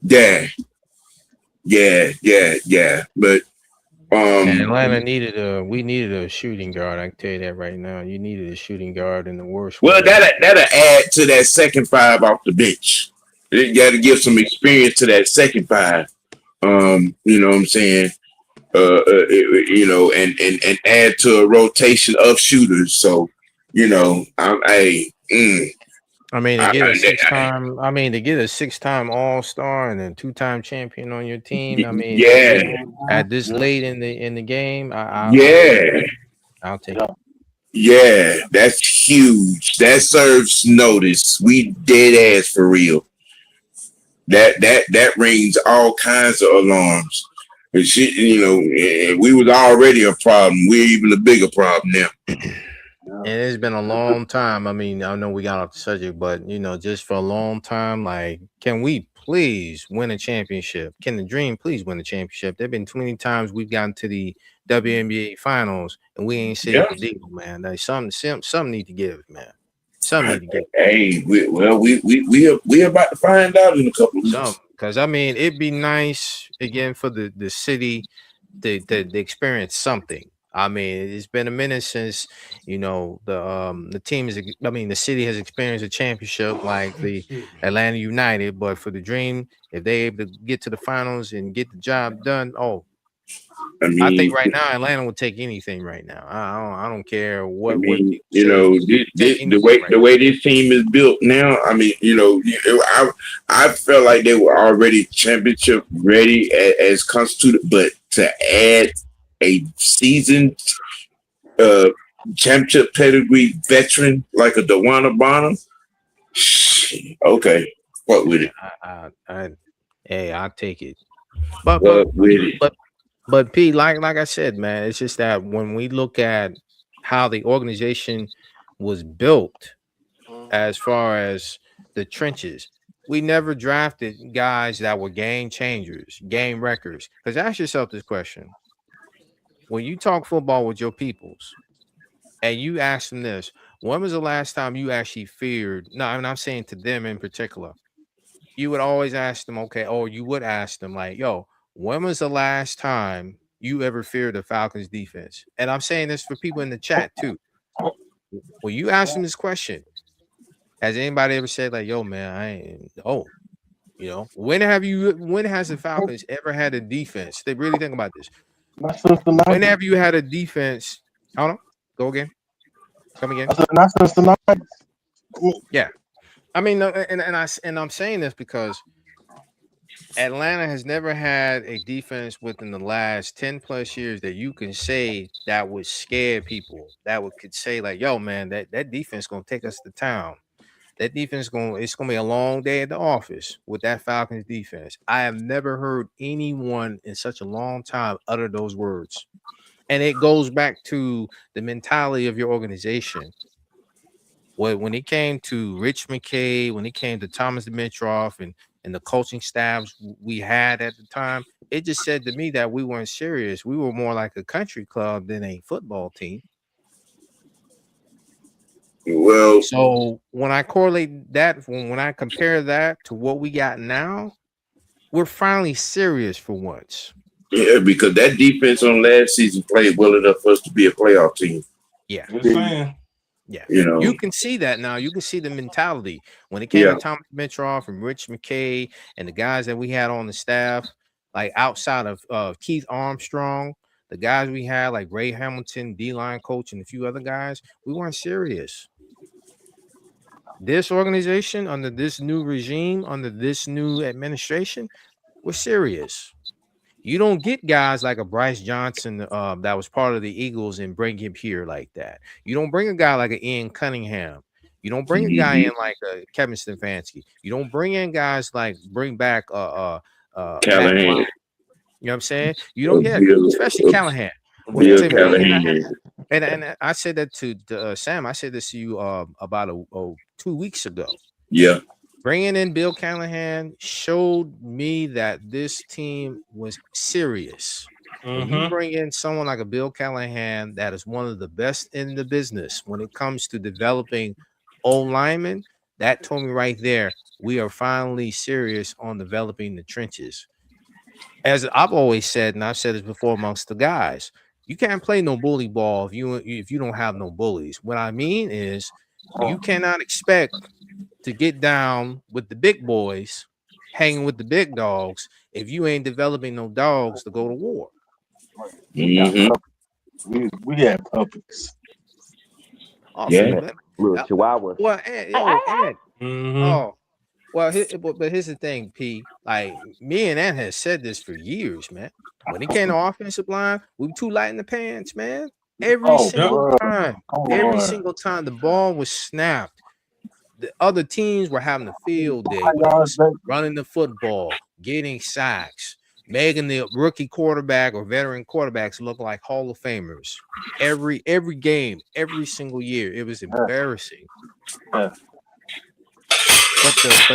Yeah. But Atlanta needed a shooting guard. I can tell you that right now. You needed a shooting guard in the worst. Well, that'll add to that second five off the bench. You got to give some experience to that second five. You know what I'm saying? And add to a rotation of shooters. So, to get a six-time All-Star and a 2-time champion on your team. At this late in the game, I'll take it. Yeah, that's huge. That serves notice. We dead ass for real. That rings all kinds of alarms. And shit, we was already a problem. We're even a bigger problem now. And it's been a long time. I know we got off the subject, but just for a long time, like, can we please win a championship? Can the Dream please win a championship? There've been too many times we've gotten to the WNBA finals and we ain't sealed the deal, man. Like, something need to give, man. Something need to give. Hey, we about to find out in a couple of weeks. Because it'd be nice again for the city to experience something. It's been a minute since the team the city has experienced a championship like the Atlanta United, but for the Dream, if they're able to get to the finals and get the job done, I think right now Atlanta would take anything right now. I don't care what. The way this team is built now. I felt like they were already championship ready as constituted, but to add a seasoned championship pedigree veteran like a Dewana Bonner, okay, what with it? I'll take it. But P, like I said, man, it's just that when we look at how the organization was built, as far as the trenches, we never drafted guys that were game changers, game wreckers. Because ask yourself this question: when you talk football with your peoples, and you ask them this, when was the last time you actually feared? No, I'm saying to them in particular. You would always ask them, okay, or you would ask them like, yo, when was the last time you ever feared the Falcons defense? And I'm saying this for people in the chat too. When you ask them this question, has anybody ever said like, yo, man, when has the Falcons ever had a defense? They really think about this. When have you had a defense? Hold on. Go again. Come again. Not since the 90s. Yeah. And I'm saying this because Atlanta has never had a defense within the last 10 plus years that you can say that would scare people. That could say like, yo, man, that defense gonna take us to town. That defense it's gonna be a long day at the office with that Falcons defense. I have never heard anyone in such a long time utter those words. And it goes back to the mentality of your organization. When it came to Rich McKay, when it came to Thomas Dimitroff and the coaching staffs we had at the time, it just said to me that we weren't serious. We were more like a country club than a football team. Well, so when I correlate that, when I compare that to what we got now, we're finally serious for once. Yeah, because that defense on last season played well enough for us to be a playoff team. Yeah. Just saying. Yeah, you know, you can see that now. You can see the mentality when it came to Thomas Dimitroff and Rich McKay and the guys that we had on the staff, like outside of Keith Armstrong, the guys we had like Ray Hamilton, D-line coach, and a few other guys. We weren't serious. This organization, under this new regime, under this new administration, we're serious. You don't get guys like a Bryce Johnson that was part of the Eagles and bring him here like that. You don't bring a guy like an Ian Cunningham. You don't bring a guy in like a Kevin Stefanski. You don't bring in guys like bring back Callahan. You know what I'm saying? You don't get especially Callahan. And I said that to Sam. I said this to you about 2 weeks ago. Yeah. Bringing in Bill Callahan showed me that this team was serious. When you bring in someone like a Bill Callahan that is one of the best in the business when it comes to developing old linemen, that told me right there, we are finally serious on developing the trenches. As I've always said, and I've said this before amongst the guys, you can't play no bully ball if you don't have no bullies. What I mean is you cannot expect to get down with the big boys, hanging with the big dogs, if you ain't developing no dogs to go to war. We had puppets. Awesome, little chihuahua. Well, but here's the thing, P. Like me and Ant has said this for years, man. When it came to offensive line, we were too light in the pants, man. Every single time the ball was snapped, the other teams were having a field day with us, running the football, getting sacks, making the rookie quarterback or veteran quarterbacks look like Hall of Famers. Every game, every single year, it was embarrassing. But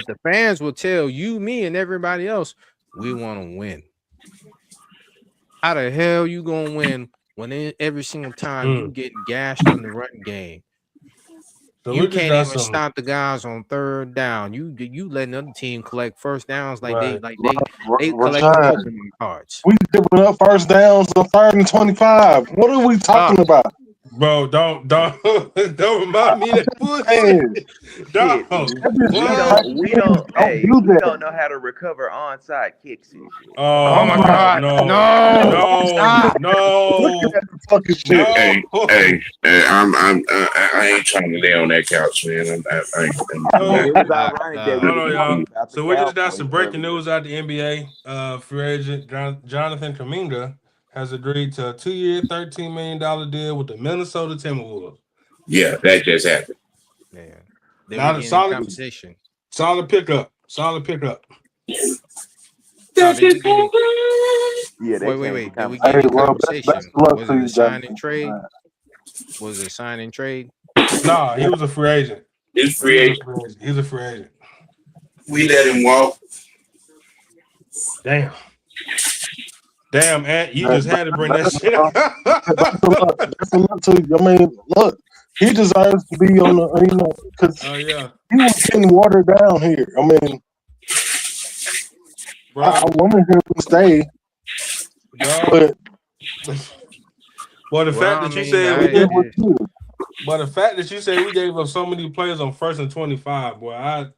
the fans will tell you, me, and everybody else, we want to win. How the hell you gonna win when every single time you getting gashed in the run game? So you can't even stop the guys on third down. You letting other team collect first downs like they collect Pokemon cards. We giving up first downs on 3rd and 25. What are we talking about? Bro, don't remind me of that bullshit. We don't know how to recover onside kicks. Oh my God, no. Hey, I ain't trying to lay on that couch, man. So we just got some breaking news out the NBA. Free agent Jonathan Kuminga has agreed to a 2-year, $13 million deal with the Minnesota Timberwolves. Yeah, that just happened. Yeah, not a solid pickup. Wait. Did we get a conversation? Was it a sign and trade? Was it a sign and trade? No, he was a free agent. He's a free agent. We let him walk. Damn, Ant, you just had to bring that shit up. That's a lot to you. I mean, look, he deserves to be on the, because he was getting watered down here. I mean, I wanted him to stay. But the fact that you said we gave up so many players on 1st and 25, boy, I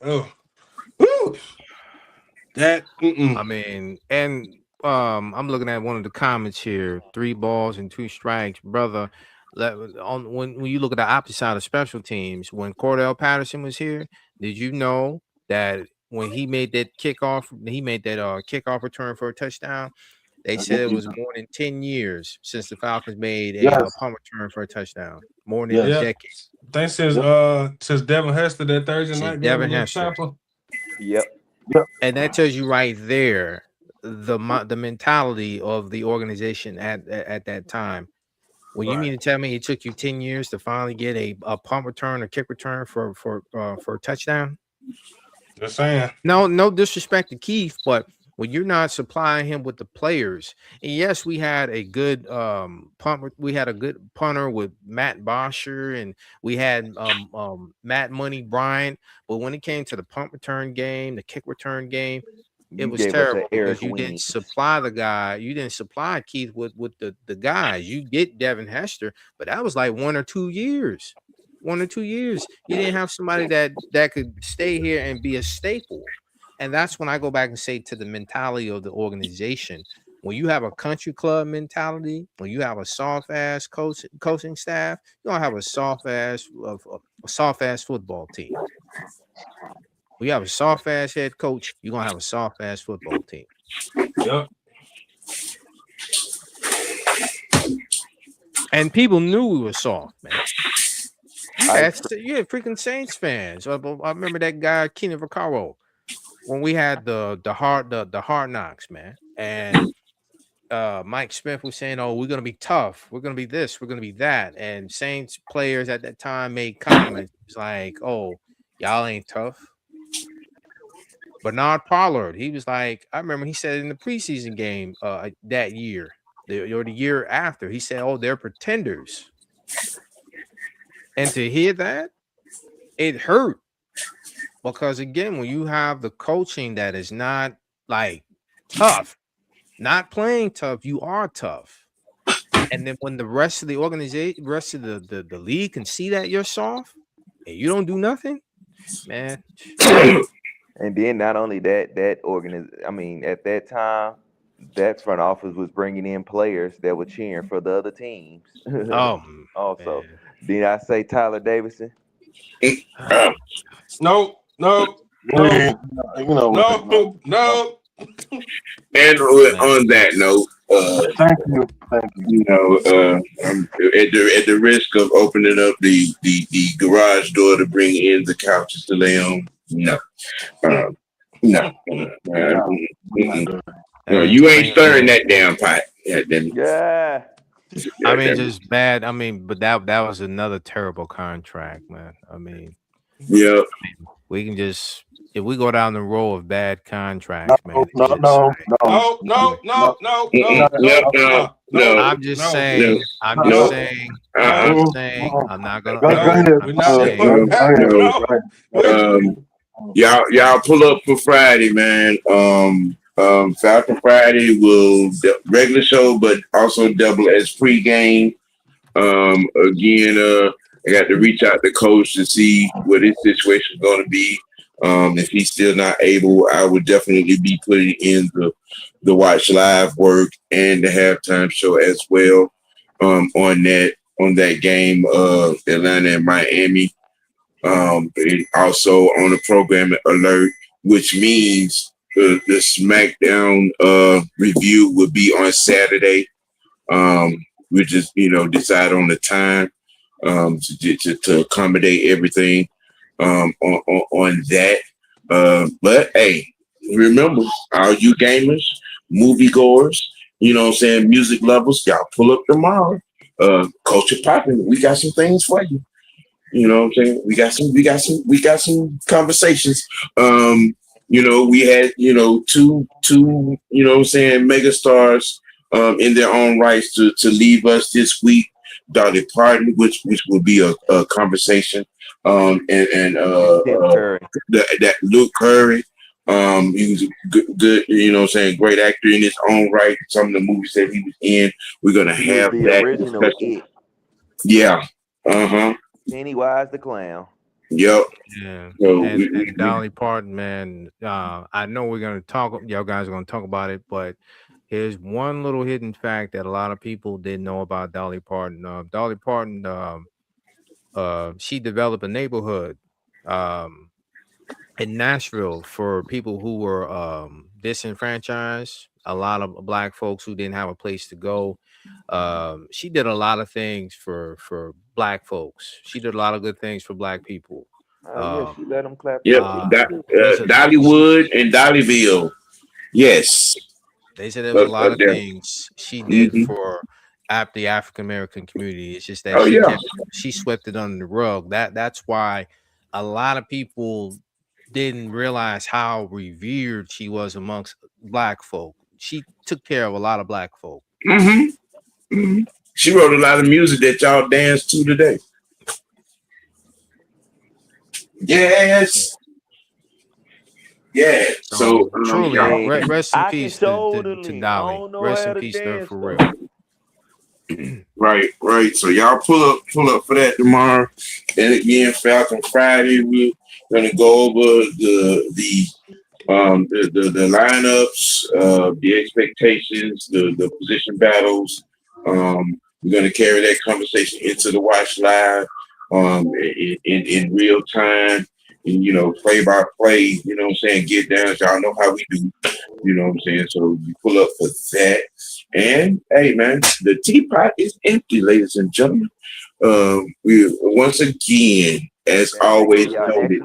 mean, and I'm looking at one of the comments here: 3 balls and 2 strikes, brother. When you look at the opposite side of special teams, when Cordell Patterson was here, did you know that when he made that kickoff return for a touchdown? They said it was more than 10 years since the Falcons made a punt return for a touchdown. More than a decade. Thanks since Devin Hester that Thursday night. Devin Hester. Yep. And that tells you right there the mentality of the organization at that time. Well, you mean to tell me it took you 10 years to finally get a punt return or kick return for a touchdown? Just saying. No disrespect to Keith, but when you're not supplying him with the players, and yes, we had a good we had a good punter with Matt Bosher, and we had Matt Money Bryant, but when it came to the punt return game, the kick return game, it was terrible because you didn't supply the guy. You didn't supply Keith with the guys. You get Devin Hester, but that was like 1 or 2 years. 1 or 2 years. You didn't have somebody that could stay here and be a staple. And that's when I go back and say to the mentality of the organization, when you have a country club mentality, when you have a soft ass coaching staff, you don't have a soft ass football team. When you have a soft ass head coach, you're gonna have a soft ass football team. Yep. And people knew we were soft, man. You had freaking Saints fans. I remember that guy Keenan Vaccaro when we had the hard knocks, man. And Mike Smith was saying, "Oh, we're gonna be tough. We're gonna be this. We're gonna be that." And Saints players at that time made comments like, "Oh, y'all ain't tough." Bernard Pollard, he was like, I remember he said in the preseason game that year, or the year after, he said, "Oh, they're pretenders." And to hear that, it hurt. Because again, when you have the coaching that is not like tough, not playing tough, you are tough. And then when the rest of the organization, rest of the league can see that you're soft and you don't do nothing, man. And then not only that at that time, that front office was bringing in players that were cheering for the other teams. Also, man. did I say Tyler Davidson? No. And on that note, thank you. You know, at the risk of opening up the garage door to bring in the couches to lay on, no, you ain't stirring that damn pot. Yeah. I mean, just bad. I mean, but that was another terrible contract, man. I mean, yeah. We can just, if we go down the row of bad contracts, man. No. I'm just saying. I'm not gonna. Y'all pull up for Friday, man. Falcon Friday will regular show, but also double as pregame. Again, I got to reach out to coach to see what his situation is going to be. If he's still not able, I would definitely be putting in the watch live work and the halftime show as well. On that game, Atlanta and Miami. And also on the program alert, which means the SmackDown review will be on Saturday. We just decide on the time to accommodate everything on that. But hey, remember, all you gamers, moviegoers, music lovers, y'all pull up tomorrow. Culture popping. We got some things for you. You know what I'm saying? We got some conversations. We had, two mega stars in their own rights to leave us this week. Dolly Parton, which will be a conversation. And that Luke Curry. He was a good, great actor in his own right. Some of the movies that he was in, we're gonna have that discussion. Yeah. Pennywise the Clown. Yep. Yeah. So and Dolly Parton, man. I know we're gonna talk. Y'all guys are gonna talk about it, but here's one little hidden fact that a lot of people didn't know about Dolly Parton. Dolly Parton, she developed a neighborhood in Nashville for people who were disenfranchised. A lot of black folks who didn't have a place to go. She did a lot of things for black folks. She did a lot of good things for black people. She let them clap. Yep, Dollywood and Dollyville. Yes. They said there was a lot of things she did for at the African American community. It's just that Oh yeah. she swept it under the rug. That's why a lot of people didn't realize how revered she was amongst black folk. She took care of a lot of black folk. She wrote a lot of music that y'all dance to today. Yes. Yeah. So truly, rest in I peace can to totally. I Dolly. don't know Rest how in to peace to her dance for though. real. Right. So y'all pull up for that tomorrow. And again, Falcon Friday, we're gonna go over the lineups, the expectations, the position battles. We're going to carry that conversation into the watch live in real time, and play by play. You know what I'm saying? Get down. Y'all know how we do. You know what I'm saying? So we pull up for that. And hey, man, the teapot is empty, ladies and gentlemen. We once again, as always, noted.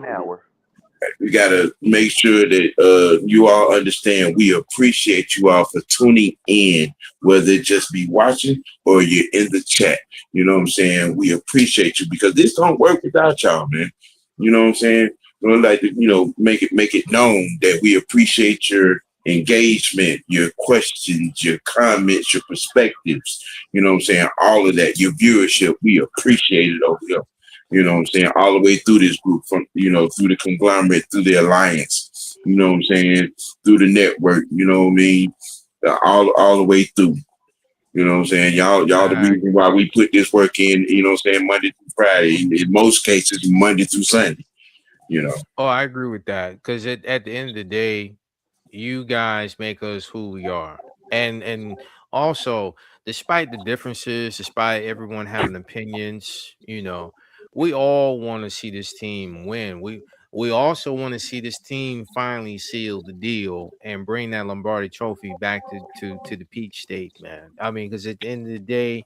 We got to make sure that you all understand we appreciate you all for tuning in, whether it just be watching or you're in the chat. You know what I'm saying? We appreciate you because this don't work without y'all, man. You know what I'm saying? We'd like to, make it known that we appreciate your engagement, your questions, your comments, your perspectives. You know what I'm saying? All of that, your viewership, we appreciate it over here. You know what I'm saying? All the way through this group, from through the conglomerate, through the alliance, you know what I'm saying? Through the network, you know what I mean? All the way through. You know what I'm saying? Y'all the reason why we put this work in, you know what I'm saying, Monday through Friday. In most cases, Monday through Sunday, Oh, I agree with that. Because at the end of the day, you guys make us who we are. And also, despite the differences, despite everyone having opinions, we all want to see this team win. We also want to see this team finally seal the deal and bring that Lombardi trophy back to the Peach State, man. I mean, because at the end of the day,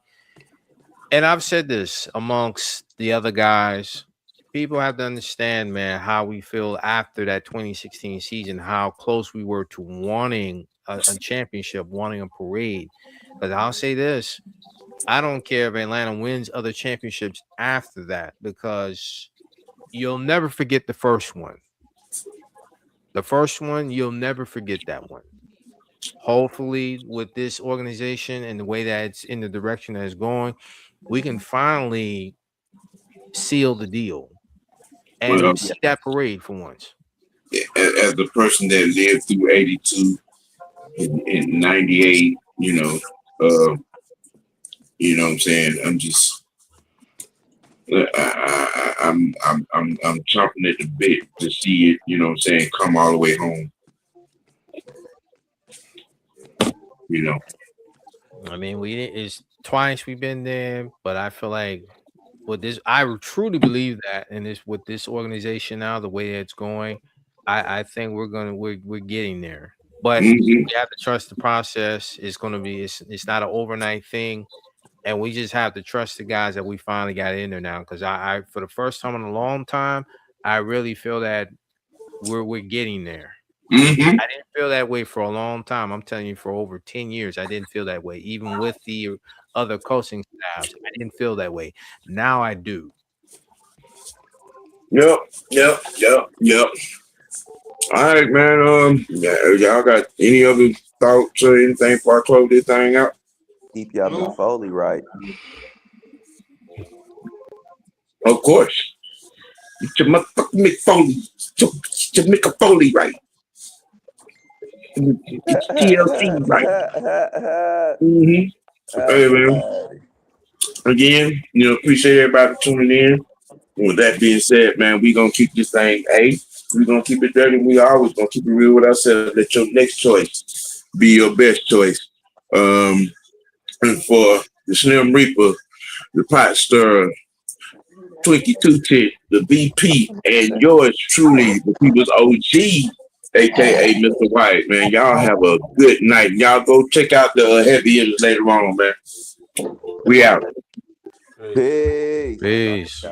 and I've said this amongst the other guys, people have to understand, man, how we feel after that 2016 season, how close we were to wanting a championship, wanting a parade. Because I'll say this, I don't care if Atlanta wins other championships after that, because you'll never forget the first one. The first one, you'll never forget that one. Hopefully, with this organization and the way that it's in the direction that it's going, we can finally seal the deal and see that parade for once. As the person that lived through 82 and 98, you know what I'm saying? I'm just I'm chomping at the bit to see it, you know what I'm saying, come all the way home. I mean, it's twice we've been there, but I feel like with this, I truly believe that, and with this organization now, the way that it's going, I think we're getting there. But we have to trust the process. It's gonna be it's not an overnight thing, and we just have to trust the guys that we finally got in there now. Because I for the first time in a long time, I really feel that we're getting there. I didn't feel that way for a long time. I'm telling you, for over 10 years, I didn't feel that way. Even with the other coaching staffs, I didn't feel that way. Now I do. Yep. All right, man. Y'all got any other thoughts or anything before I close this thing out? Keep y'all Mick Foley right. Of course. Get your motherfucking Mick Foley. Get your Mick Foley right. Get your TLC right. Hey, man. Again, appreciate everybody tuning in. With that being said, man, we gonna keep this thing we're gonna keep it dirty. We always gonna keep it real with ourselves. Let your next choice be your best choice. And for the Slim Reaper, the Pot Stirrer, Twinkie Two Tit, the BP, and yours truly, the people's OG, aka Mr. White, man. Y'all have a good night. Y'all go check out the heavy hitters later on, man. We out. Peace. Peace.